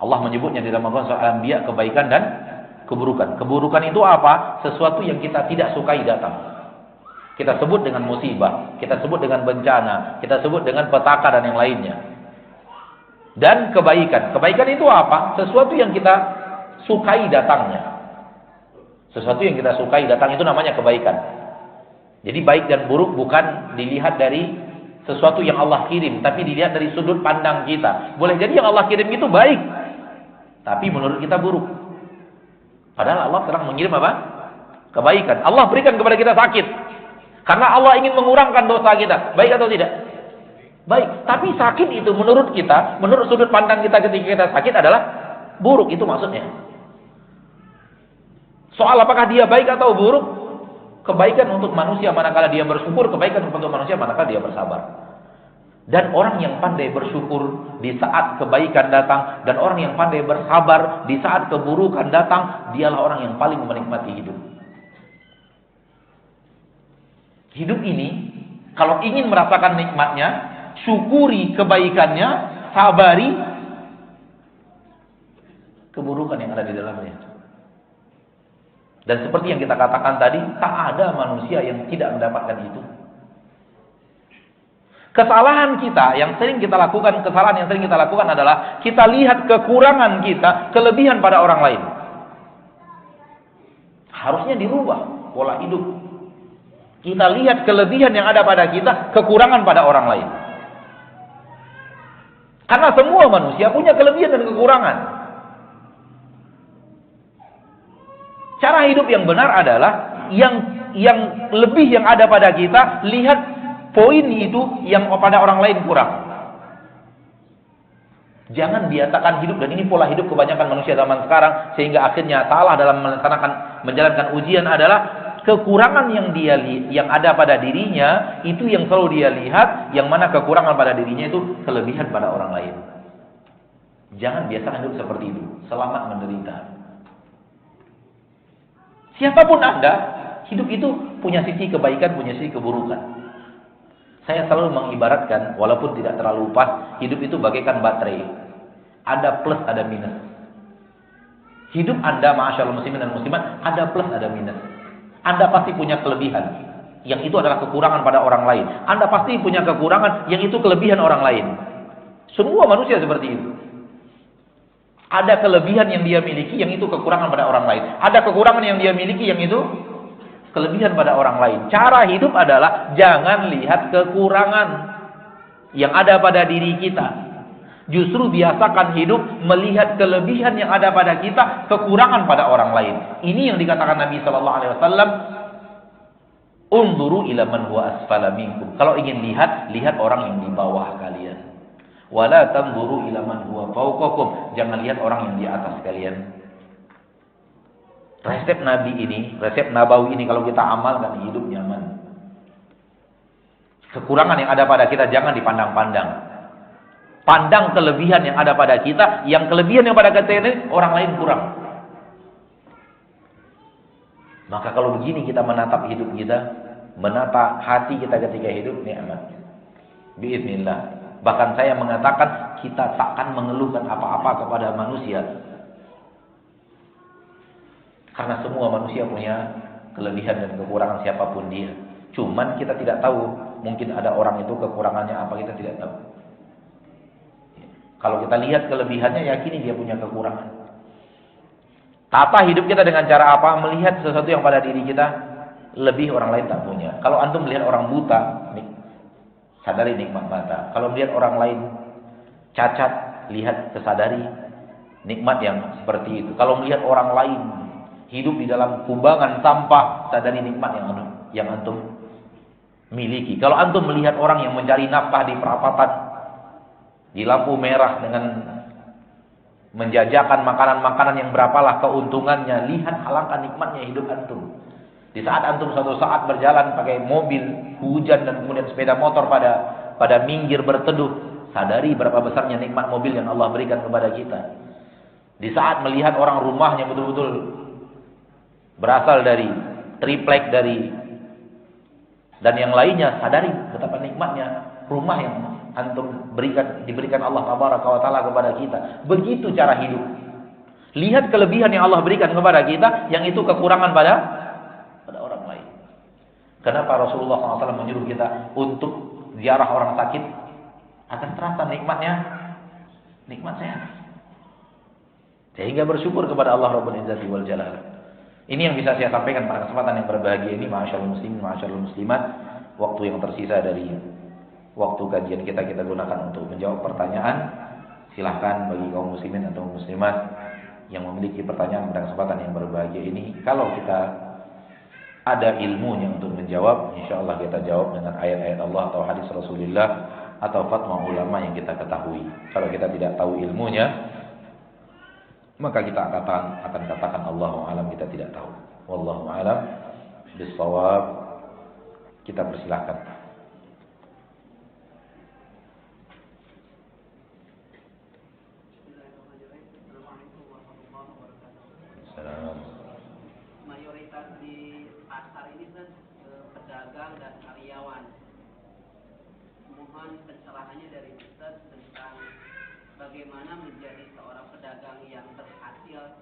Speaker 1: Allah menyebutnya di dalam Al-Quran surah Al-Anbiya, kebaikan dan keburukan. Keburukan itu apa? Sesuatu yang kita tidak sukai datang. Kita sebut dengan musibah, kita sebut dengan bencana, kita sebut dengan petaka dan yang lainnya. Dan kebaikan. Kebaikan itu apa? Sesuatu yang kita sukai datangnya. Sesuatu yang kita sukai datang itu namanya kebaikan. Jadi baik dan buruk bukan dilihat dari sesuatu yang Allah kirim, tapi dilihat dari sudut pandang kita. Boleh jadi yang Allah kirim itu baik, tapi menurut kita buruk. Padahal Allah sedang mengirim apa? Kebaikan. Allah berikan kepada kita sakit karena Allah ingin mengurangkan dosa kita. Baik atau tidak? Baik. Tapi sakit itu menurut kita, menurut sudut pandang kita ketika kita sakit adalah buruk. Itu maksudnya. Soal apakah dia baik atau buruk? Kebaikan untuk manusia manakala dia bersyukur, kebaikan untuk manusia manakala dia bersabar. Dan orang yang pandai bersyukur di saat kebaikan datang, dan orang yang pandai bersabar di saat keburukan datang, dialah orang yang paling menikmati hidup. Hidup ini, kalau ingin merasakan nikmatnya, syukuri kebaikannya, sabari keburukan yang ada di dalamnya. Dan seperti yang kita katakan tadi, tak ada manusia yang tidak mendapatkan itu. Kesalahan kita yang sering kita lakukan, adalah kita lihat kekurangan kita, kelebihan pada orang lain. Harusnya dirubah pola hidup. Kita lihat kelebihan yang ada pada kita, kekurangan pada orang lain. Karena semua manusia punya kelebihan dan kekurangan. Cara hidup yang benar adalah yang lebih yang ada pada kita, lihat poin itu yang pada orang lain kurang. Jangan biasakan hidup, dan ini pola hidup kebanyakan manusia zaman sekarang, sehingga akhirnya salah dalam menjalankan ujian adalah kekurangan yang ada pada dirinya, itu yang selalu dia lihat, yang mana kekurangan pada dirinya itu kelebihan pada orang lain. Jangan biasakan hidup seperti itu, selamat menderita. Siapapun Anda, hidup itu punya sisi kebaikan, punya sisi keburukan. Saya selalu mengibaratkan, walaupun tidak terlalu pas, hidup itu bagaikan baterai. Ada plus, ada minus. Hidup Anda, ma'asyarul muslimin dan muslimat, ada plus, ada minus. Anda pasti punya kelebihan, yang itu adalah kekurangan pada orang lain. Anda pasti punya kekurangan, yang itu kelebihan orang lain. Semua manusia seperti itu. Ada kelebihan yang dia miliki, yang itu kekurangan pada orang lain. Ada kekurangan yang dia miliki, yang itu kelebihan pada orang lain. Cara hidup adalah jangan lihat kekurangan yang ada pada diri kita. Justru biasakan hidup melihat kelebihan yang ada pada kita, kekurangan pada orang lain. Ini yang dikatakan Nabi SAW. Unzuru ila man huwa asfala minkum. Kalau ingin lihat orang yang di bawah kalian. Wala tanzuru ila man huwa fawqakum. Jangan lihat orang yang di atas kalian. Resep Nabi ini, resep Nabawi ini kalau kita amalkan, hidup nyaman. Kekurangan yang ada pada kita jangan dipandang-pandang. Pandang kelebihan yang ada pada kita, yang kelebihan yang pada kita ini orang lain kurang. Maka kalau begini kita menatap hidup kita, menatap hati kita ketika hidup, nikmat. Biiznillah. Bahkan saya mengatakan kita takkan mengeluhkan apa-apa kepada manusia. Karena semua manusia punya kelebihan dan kekurangan siapapun dia. Cuman kita tidak tahu, mungkin ada orang itu kekurangannya apa, kita tidak tahu. Kalau kita lihat kelebihannya, yakini dia punya kekurangan. Tata hidup kita dengan cara apa? Melihat sesuatu yang pada diri kita lebih orang lain tak punya. Kalau antum melihat orang buta, sadari nikmat mata. Kalau melihat orang lain cacat, lihat kesadari nikmat yang seperti itu. Kalau melihat orang lain hidup di dalam kubangan sampah, sadari nikmat yang antum miliki. Kalau antum melihat orang yang mencari nafkah di perapatan, di lampu merah dengan menjajakan makanan-makanan yang berapalah keuntungannya, lihat alangkah nikmatnya hidup antum. Di saat antum suatu saat berjalan pakai mobil, hujan dan kemudian sepeda motor pada minggir berteduh, sadari berapa besarnya nikmat mobil yang Allah berikan kepada kita. Di saat melihat orang rumahnya betul-betul berasal dari triplek dan yang lainnya, sadari betapa nikmatnya rumah yang antum diberikan Allah Tabaraka wa Ta'ala kepada kita. Begitu cara hidup. Lihat kelebihan yang Allah berikan kepada kita, yang itu kekurangan pada orang lain. Kenapa Rasulullah SAW menyuruh kita untuk ziarah orang sakit agar terasa nikmat sehat. Sehingga bersyukur kepada Allah Rabbul Izzati wal Jalal. Ini yang bisa saya sampaikan pada kesempatan yang berbahagia ini, ma'asyarul muslimin, ma'asyarul muslimat. Waktu yang tersisa dari waktu kajian kita gunakan untuk menjawab pertanyaan. Silahkan bagi kaum muslimin atau muslimat yang memiliki pertanyaan pada kesempatan yang berbahagia ini, kalau kita ada ilmunya untuk menjawab, insyaallah kita jawab dengan ayat-ayat Allah atau hadis Rasulullah atau fatwa ulama yang kita ketahui. Kalau kita tidak tahu ilmunya, maka kita akan katakan Allahu a'lam, kita tidak tahu. Wallahu a'lam bissawab. Kita persilahkan.
Speaker 5: Mayoritas di pasar ini kan pedagang dan karyawan. Mohon pencerahannya dari Ustaz tentang bagaimana menjadi seorang pedagang yang berhasil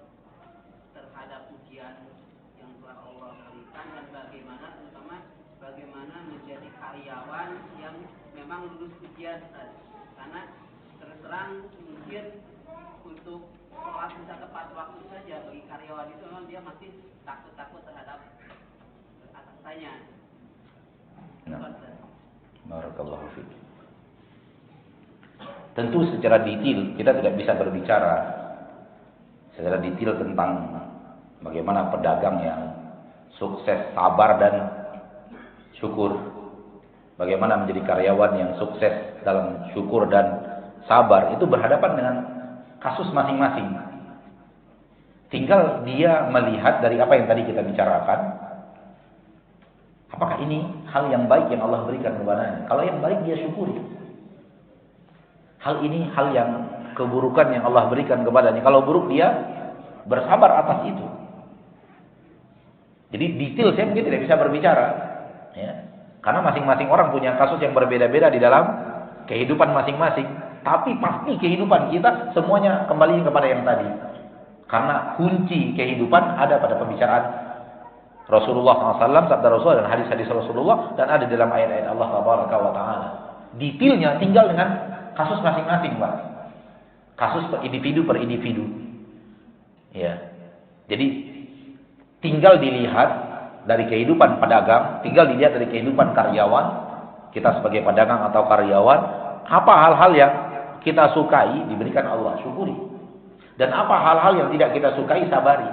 Speaker 5: terhadap ujian yang telah Allah berikan, dan bagaimana menjadi karyawan yang memang lulus ujian, Ustaz. Karena terus terang mungkin untuk sholat bisa tepat waktu saja bagi karyawan itu memang dia masih takut terhadap atasannya.
Speaker 1: Barakallahu fiik. Tentu secara detail kita tidak bisa berbicara secara detail tentang bagaimana pedagang yang sukses, sabar dan syukur. Bagaimana menjadi karyawan yang sukses dalam syukur dan sabar. Itu berhadapan dengan kasus masing-masing. Tinggal dia melihat dari apa yang tadi kita bicarakan, apakah ini hal yang baik yang Allah berikan kepadanya. Kalau yang baik dia syukuri. Hal ini hal yang keburukan yang Allah berikan kepadanya. Kalau buruk dia bersabar atas itu. Jadi detail saya mungkin tidak bisa berbicara, ya. Karena masing-masing orang punya kasus yang berbeda-beda di dalam kehidupan masing-masing. Tapi pasti kehidupan kita semuanya kembali kepada yang tadi. Karena kunci kehidupan ada pada pembicaraan Rasulullah SAW, sabda Rasul dan hadis-hadis Rasulullah, dan ada dalam ayat-ayat Allah Tabaraka wa Ta'ala. Detailnya tinggal dengan kasus masing-masing, Pak. Kasus per individu. Ya. Jadi tinggal dilihat dari kehidupan pedagang, tinggal dilihat dari kehidupan karyawan, kita sebagai pedagang atau karyawan, apa hal-hal yang kita sukai diberikan Allah, syukuri. Dan apa hal-hal yang tidak kita sukai, sabari.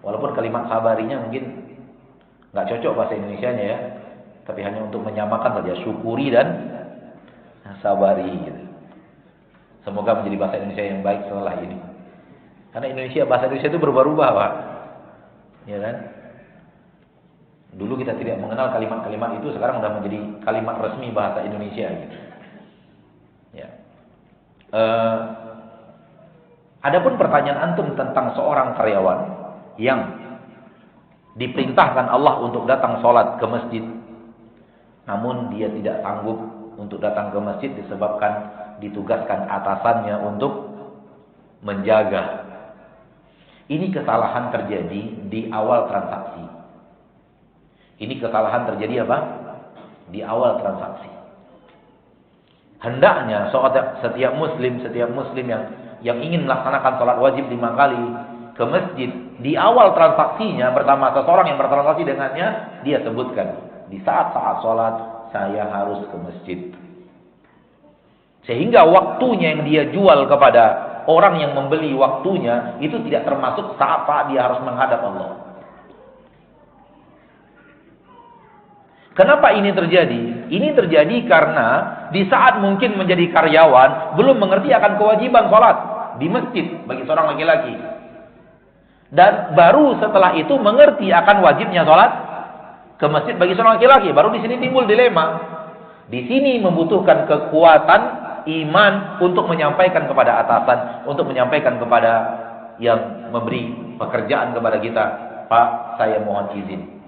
Speaker 1: Walaupun kalimat sabarinya mungkin nggak cocok bahasa Indonesianya ya, tapi hanya untuk menyamakan saja, syukuri dan sabari gitu. Semoga menjadi bahasa Indonesia yang baik setelah ini. Karena bahasa Indonesia itu berubah-ubah, Pak. Ya kan? Dulu kita tidak mengenal kalimat-kalimat itu, sekarang sudah menjadi kalimat resmi bahasa Indonesia gitu. Ya. Adapun pertanyaan antum tentang seorang karyawan yang diperintahkan Allah untuk datang sholat ke masjid, namun dia tidak sanggup untuk datang ke masjid disebabkan ditugaskan atasannya untuk menjaga. Ini kesalahan terjadi di awal transaksi. Ini kesalahan terjadi apa? Di awal transaksi. Hendaknya setiap muslim yang ingin melaksanakan sholat wajib 5 kali ke masjid, di awal transaksinya bersama seseorang yang bertransaksi dengannya, dia sebutkan, di saat-saat sholat saya harus ke masjid. Sehingga waktunya yang dia jual kepada orang yang membeli waktunya itu tidak termasuk saat-saat dia harus menghadap Allah. Kenapa ini terjadi? Ini terjadi karena di saat mungkin menjadi karyawan belum mengerti akan kewajiban sholat di masjid bagi seorang laki-laki. Dan baru setelah itu mengerti akan wajibnya sholat ke masjid bagi seorang laki-laki. Baru di sini timbul dilema. Di sini membutuhkan kekuatan iman untuk menyampaikan kepada atasan, untuk menyampaikan kepada yang memberi pekerjaan kepada kita, Pak, saya mohon izin.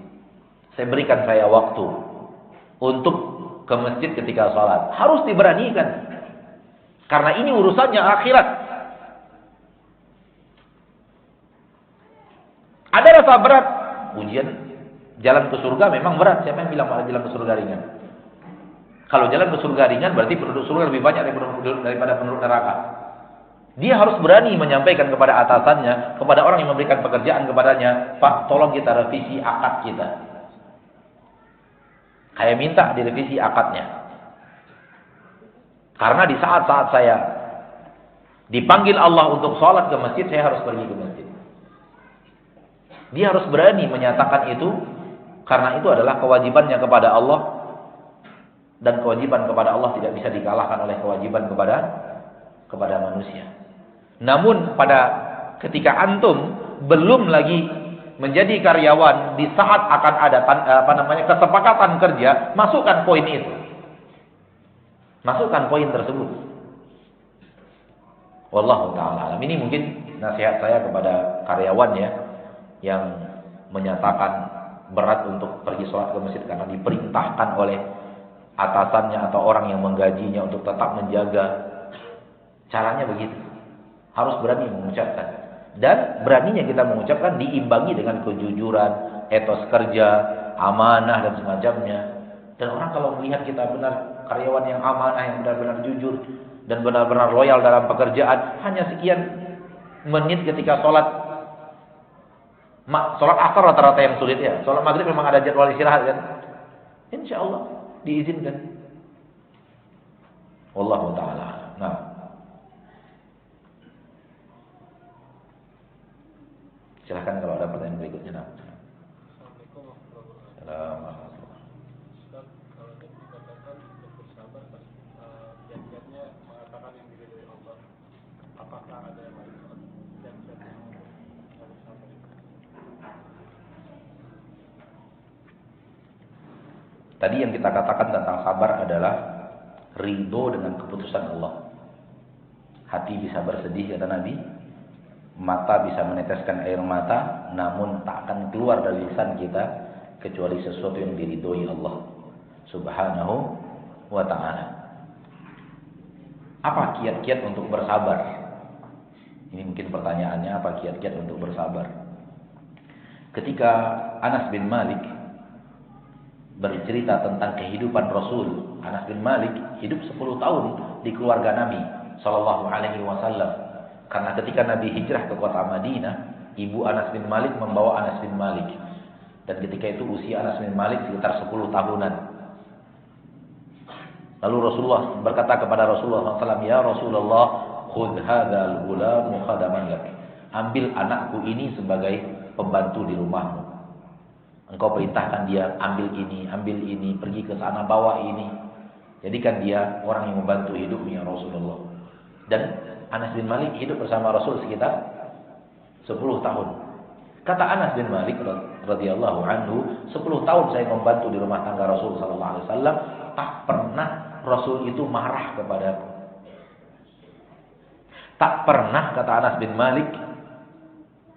Speaker 1: Saya berikan saya waktu untuk ke masjid ketika sholat. Harus diberanikan. Karena ini urusannya akhirat. Ada rasa berat. Ujian jalan ke surga memang berat. Siapa yang bilang pada jalan ke surga ringan? Kalau jalan ke surga ringan berarti penduduk surga lebih banyak daripada penduduk neraka. Dia harus berani menyampaikan kepada atasannya, kepada orang yang memberikan pekerjaan kepadanya, Pak, tolong kita revisi akad kita. Saya minta direvisi akadnya. Karena di saat-saat saya dipanggil Allah untuk sholat ke masjid, saya harus pergi ke masjid. Dia harus berani menyatakan itu, karena itu adalah kewajibannya kepada Allah. Dan kewajiban kepada Allah tidak bisa dikalahkan oleh kewajiban kepada manusia. Namun ketika antum belum lagi menjadi karyawan, di saat akan ada kesepakatan kerja, masukkan poin itu. Masukkan poin tersebut. Wallahu ta'ala alam. Ini mungkin nasihat saya kepada karyawan ya, yang menyatakan berat untuk pergi sholat ke masjid karena diperintahkan oleh atasannya atau orang yang menggajinya untuk tetap menjaga. Caranya begitu. Harus berani mengucapkan. Dan beraninya kita mengucapkan diimbangi dengan kejujuran, etos kerja, amanah dan semacamnya. Dan orang kalau melihat kita benar karyawan yang amanah, yang benar-benar jujur dan benar-benar loyal dalam pekerjaan, hanya sekian menit ketika sholat asar rata-rata yang sulit ya. Sholat maghrib memang ada jadwal istirahat kan. Insya Allah diizinkan. Wallahu ta'ala. Nah, silahkan kalau ada pertanyaan berikutnya. Nah.
Speaker 6: Assalamualaikum warahmatullahi
Speaker 1: Assalamualaikum.
Speaker 6: Ustaz, kalau tadi dikatakan untuk bersabar, kiat-kiatnya mengatakan yang diridhoi Allah. Apakah ada yang lain kiat-kiat yang harus sabar?
Speaker 1: Tadi yang kita katakan tentang sabar adalah ridho dengan keputusan Allah. Hati bisa bersedih kata Nabi, mata bisa meneteskan air mata, namun tak akan keluar dari lisan kita kecuali sesuatu yang diridhoi Allah Subhanahu wa ta'ala. Apa kiat-kiat untuk bersabar? Ini mungkin pertanyaannya, apa kiat-kiat untuk bersabar? Ketika Anas bin Malik bercerita tentang kehidupan Rasul, Anas bin Malik hidup 10 tahun di keluarga Nabi sallallahu alaihi wasallam. Karena ketika Nabi hijrah ke kota Madinah, ibu Anas bin Malik membawa Anas bin Malik. Dan ketika itu usia Anas bin Malik sekitar 10 tahunan. Lalu Rasulullah berkata kepada Rasulullah SAW, Ya Rasulullah, khudh hadzal ghulam khadaman lak. Ambil anakku ini sebagai pembantu di rumahmu. Engkau perintahkan dia ambil ini, pergi ke sana bawa ini. Jadikan dia orang yang membantu hidupnya Rasulullah. Dan Anas bin Malik hidup bersama Rasul sekitar 10 tahun. Kata Anas bin Malik radhiyallahu anhu, 10 tahun saya membantu di rumah tangga Rasul sallallahu alaihi wasallam, tak pernah Rasul itu marah kepadaku. Tak pernah, kata Anas bin Malik,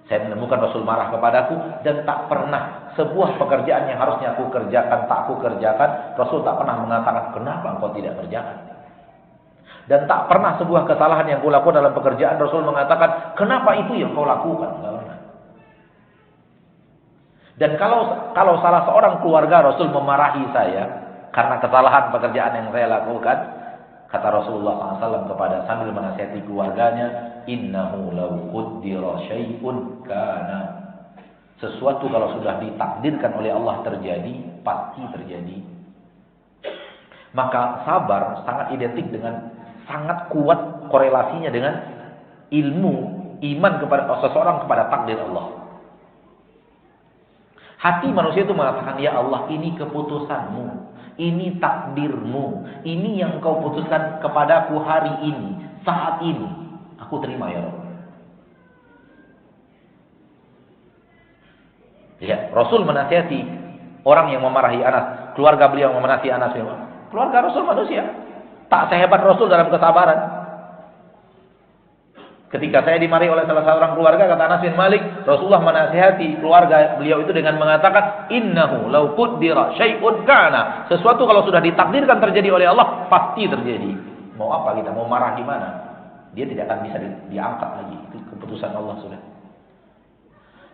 Speaker 1: saya menemukan Rasul marah kepadaku, dan tak pernah sebuah pekerjaan yang harusnya aku kerjakan, tak aku kerjakan, Rasul tak pernah mengatakan, kenapa engkau tidak kerjakan? Dan tak pernah sebuah kesalahan yang kulakukan dalam pekerjaan, Rasul mengatakan, kenapa itu yang kau lakukan? Enggak pernah. Dan kalau salah seorang keluarga Rasul memarahi saya, karena kesalahan pekerjaan yang saya lakukan, kata Rasulullah SAW kepada sambil menasihati keluarganya, innahu law qaddara syai'un kana. Sesuatu kalau sudah ditakdirkan oleh Allah terjadi, pasti terjadi. Maka sabar sangat identik dengan, sangat kuat korelasinya dengan ilmu, iman kepada seseorang kepada takdir Allah. Hati manusia itu mengatakan, ya Allah, ini keputusanmu, ini takdirmu, ini yang kau putuskan kepadaku hari ini, saat ini. Aku terima ya Allah. Ya, Rasul menasihati orang yang memarahi Anas, keluarga beliau yang menasihati Anas. Keluarga Rasul manusia, tak sehebat Rasul dalam kesabaran. Ketika saya dimarahi oleh salah seorang keluarga, kata Anas bin Malik, Rasulullah menasihati keluarga beliau itu dengan mengatakan, innahu law qaddara syai'un kana. Sesuatu kalau sudah ditakdirkan terjadi oleh Allah, pasti terjadi. Mau apa kita? Mau marah gimana? Dia tidak akan bisa diangkat lagi. Itu keputusan Allah sudah.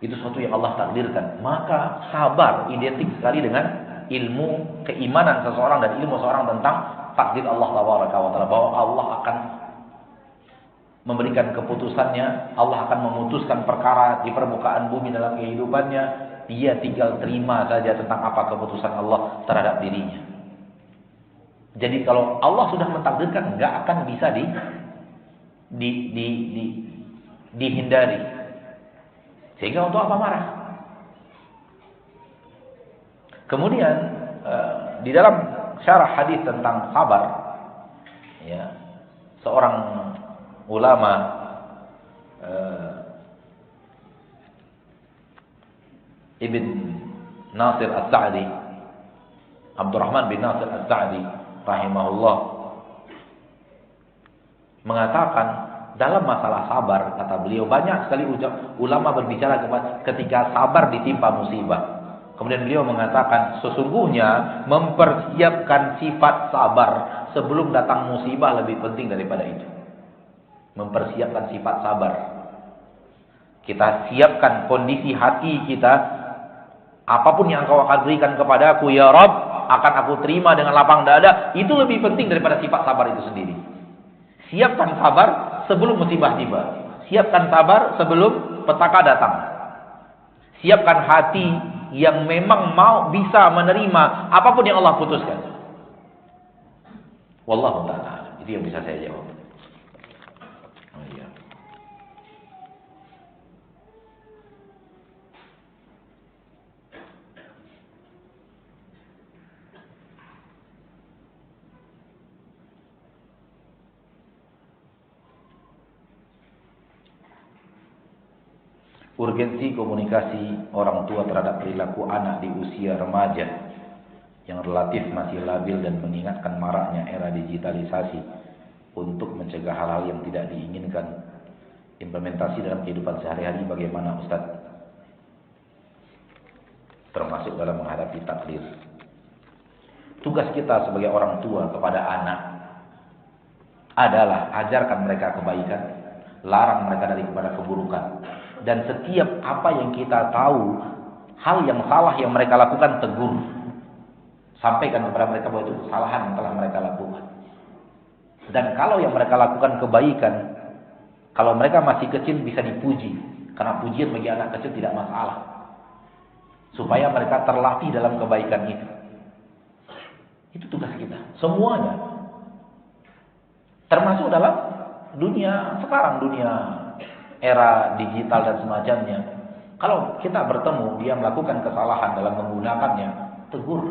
Speaker 1: Itu sesuatu yang Allah takdirkan. Maka sabar identik sekali dengan ilmu, keimanan seseorang dan ilmu seseorang tentang takdir Allah Taala, bahwa Allah akan memberikan keputusannya, Allah akan memutuskan perkara di permukaan bumi dalam kehidupannya. Dia tinggal terima saja tentang apa keputusan Allah terhadap dirinya. Jadi kalau Allah sudah mentakdirkan, nggak akan bisa dihindari. Sehingga untuk apa marah? Kemudian di dalam syarah hadis tentang sabar, ya, seorang ulama Ibn Nasir As-Sa'di, Abdurrahman bin Nasir As-Sa'di rahimahullah, mengatakan dalam masalah sabar, kata beliau, banyak sekali ulama berbicara ketika sabar ditimpa musibah. Kemudian beliau mengatakan, sesungguhnya mempersiapkan sifat sabar sebelum datang musibah lebih penting daripada itu. Mempersiapkan sifat sabar. Kita siapkan kondisi hati kita, apapun yang Engkau akan berikan kepadaku ya Rabb, akan aku terima dengan lapang dada. Itu lebih penting daripada sifat sabar itu sendiri. Siapkan sabar sebelum musibah tiba. Siapkan sabar sebelum petaka datang. Siapkan hati yang memang mau bisa menerima apapun yang Allah putuskan. Wallahu ta'ala. Itu yang bisa saya jawab. Oh iya. Urgensi komunikasi orang tua terhadap perilaku anak di usia remaja yang relatif masih labil dan mengingatkan maraknya era digitalisasi untuk mencegah hal-hal yang tidak diinginkan. Implementasi dalam kehidupan sehari-hari bagaimana Ustaz? Termasuk dalam menghadapi takdir. Tugas kita sebagai orang tua kepada anak adalah ajarkan mereka kebaikan, larang mereka daripada keburukan. Dan setiap apa yang kita tahu, hal yang salah yang mereka lakukan, tegur. Sampaikan kepada mereka bahwa itu kesalahan yang telah mereka lakukan. Dan kalau yang mereka lakukan kebaikan, kalau mereka masih kecil bisa dipuji. Karena pujian bagi anak kecil tidak masalah. Supaya mereka terlatih dalam kebaikan itu. Itu tugas kita. Semuanya. Termasuk dalam dunia sekarang, dunia era digital dan semacamnya. Kalau kita bertemu, dia melakukan kesalahan dalam menggunakannya, tegur.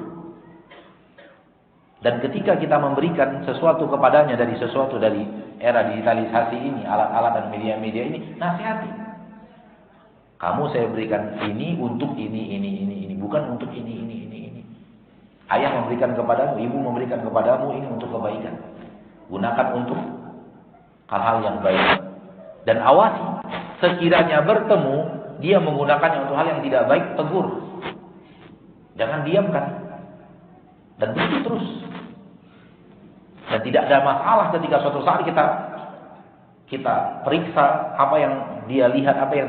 Speaker 1: Dan ketika kita memberikan sesuatu kepadanya dari era digitalisasi ini, alat-alat dan media-media ini, nasihati. Kamu saya berikan ini untuk ini, bukan untuk ini. Ayah memberikan kepadamu, ibu memberikan kepadamu ini untuk kebaikan. Gunakan untuk hal-hal yang baik. Dan awasi, sekiranya bertemu, dia menggunakannya untuk hal yang tidak baik, tegur. Jangan diamkan. Dan begitu terus. Dan tidak ada masalah ketika suatu saat kita periksa apa yang dia lihat, apa yang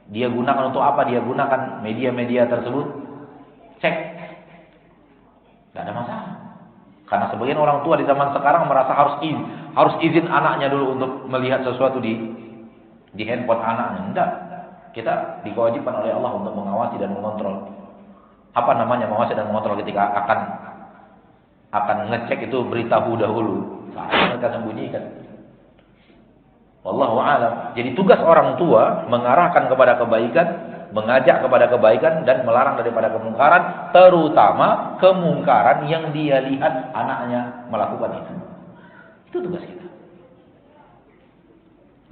Speaker 1: dia gunakan, untuk apa dia gunakan media-media tersebut. Cek. Tidak ada masalah. Karena sebagian orang tua di zaman sekarang merasa harus izin anaknya dulu untuk melihat sesuatu di handphone anaknya. Tidak. Kita diwajibkan oleh Allah untuk mengawasi dan mengontrol. Apa namanya mengawasi dan mengontrol ketika akan ngecek itu beritahu dahulu. Saat mereka sembunyikan. Wallahu a'lam. Jadi tugas orang tua mengarahkan kepada kebaikan, mengajak kepada kebaikan dan melarang daripada kemungkaran, terutama kemungkaran yang dia lihat anaknya melakukan itu. Itu tugas kita.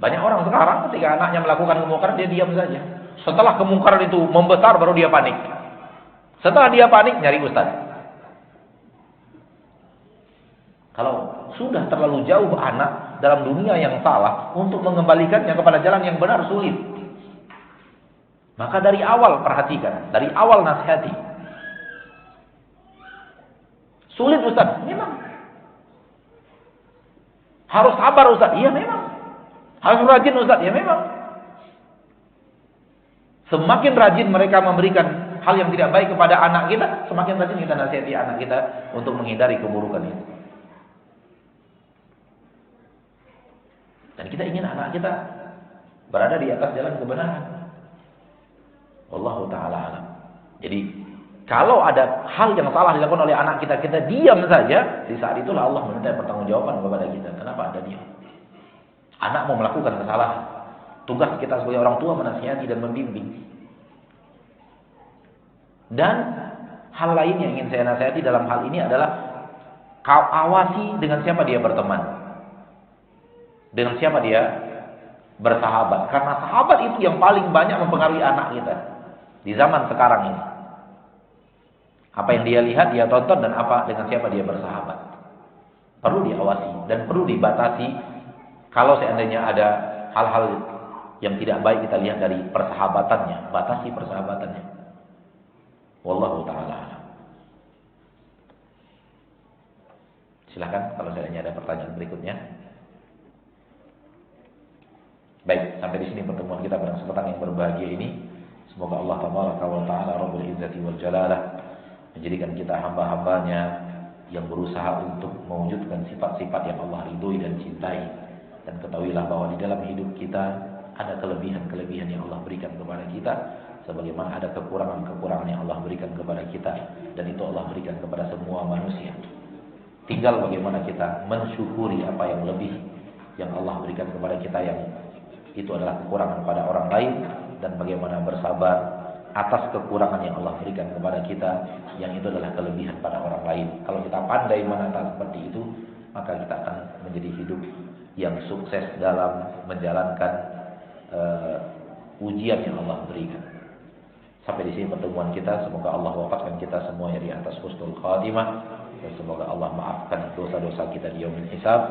Speaker 1: Banyak orang sekarang ketika anaknya melakukan kemungkaran dia diam saja. Setelah kemungkaran itu membesar baru dia panik. Setelah dia panik nyari ustaz. Kalau sudah terlalu jauh anak dalam dunia yang salah, untuk mengembalikannya kepada jalan yang benar sulit. Maka dari awal perhatikan, dari awal nasihati. Sulit ustaz, memang. Harus sabar ustaz, iya memang. Harus rajin ustaz, ya memang. Semakin rajin mereka memberikan hal yang tidak baik kepada anak kita, semakin rajin kita nasihati anak kita untuk menghindari keburukan itu. Dan kita ingin anak kita berada di atas jalan kebenaran. Wallahu ta'ala alam. Jadi kalau ada hal yang salah dilakukan oleh anak kita, kita diam saja. Di saat itulah Allah meminta pertanggungjawaban kepada kita. Kenapa Anda diam? Anak mau melakukan kesalahan. Tugas kita sebagai orang tua menasihati dan membimbing. Dan hal lain yang ingin saya nasihati dalam hal ini adalah kau awasi dengan siapa dia berteman. Dengan siapa dia bersahabat. Karena sahabat itu yang paling banyak mempengaruhi anak kita di zaman sekarang ini. Apa yang dia lihat, dia tonton, dan apa dengan siapa dia bersahabat. Perlu diawasi dan perlu dibatasi. Kalau seandainya ada hal-hal yang tidak baik kita lihat dari persahabatannya, batasi persahabatannya. Wallahu ta'ala alam. Silakan kalau seandainya ada pertanyaan berikutnya. Baik, sampai di sini pertemuan kita pada kesempatan yang berbahagia ini. Semoga Allah Ta'ala Rabbul Izzati wal Jalalah menjadikan kita hamba-hambanya yang berusaha untuk mewujudkan sifat-sifat yang Allah ridhoi dan cintai. Dan ketahuilah bahwa di dalam hidup kita ada kelebihan-kelebihan yang Allah berikan kepada kita, sebagaimana ada kekurangan-kekurangan yang Allah berikan kepada kita, dan itu Allah berikan kepada semua manusia. Tinggal bagaimana kita mensyukuri apa yang lebih yang Allah berikan kepada kita, yang itu adalah kekurangan pada orang lain, dan bagaimana bersabar atas kekurangan yang Allah berikan kepada kita, yang itu adalah kelebihan pada orang lain. Kalau kita pandai menata seperti itu, maka kita akan menjadi hidup yang sukses dalam menjalankan ujian yang Allah berikan. Sampai di sini pertemuan kita. Semoga Allah wafatkan kita semuanya di atas husnul khatimah, dan semoga Allah maafkan dosa-dosa kita di yaumil hisab,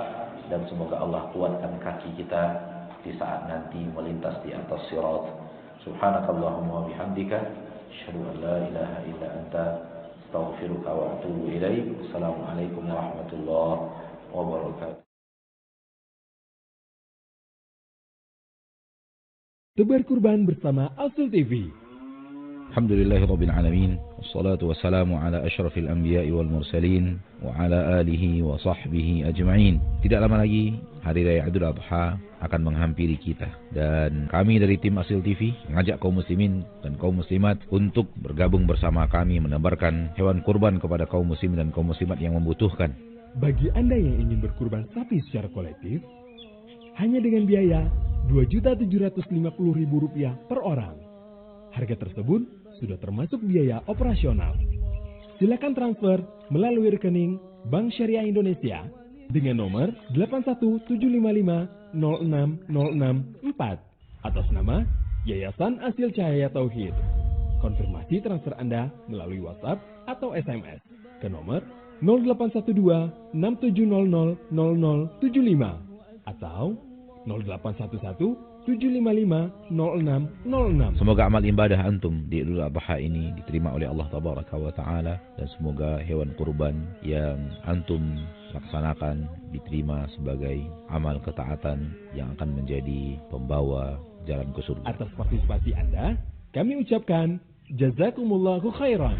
Speaker 1: dan semoga Allah kuatkan kaki kita di saat nanti melintas di atas sirat. Subhanakallahumma wa bihamdika asyhadu an la ilaha illa anta astaghfiruka wa atubu ilaik. Assalamualaikum warahmatullahi wabarakatuh.
Speaker 7: Tebar kurban bersama Asil TV.
Speaker 8: Alhamdulillahirabbil alamin, wassalatu wassalamu ala asyrafil anbiya'i wal mursalin wa ala alihi wa sahbihi ajma'in. Tidak lama lagi hari raya Idul Adha akan menghampiri kita, dan kami dari tim Asil TV mengajak kaum muslimin dan kaum muslimat untuk bergabung bersama kami menebarkan hewan kurban kepada kaum muslimin dan kaum muslimat yang membutuhkan.
Speaker 7: Bagi Anda yang ingin berkurban sapi secara kolektif, hanya dengan biaya Rp2.750.000 per orang. Harga tersebut sudah termasuk biaya operasional. Silakan transfer melalui rekening Bank Syariah Indonesia dengan nomor 81755060664 atas nama Yayasan Asil Cahaya Tauhid. Konfirmasi transfer Anda melalui WhatsApp atau SMS ke nomor 0812 6700 0075 atau 0811 755 0606.
Speaker 8: Semoga amal ibadah antum di Idul Adha ini diterima oleh Allah Tabaraka wa Ta'ala, dan semoga hewan kurban yang antum laksanakan diterima sebagai amal ketaatan yang akan menjadi pembawa jalan ke surga.
Speaker 7: Atas partisipasi Anda, kami ucapkan jazakumullahu khairan.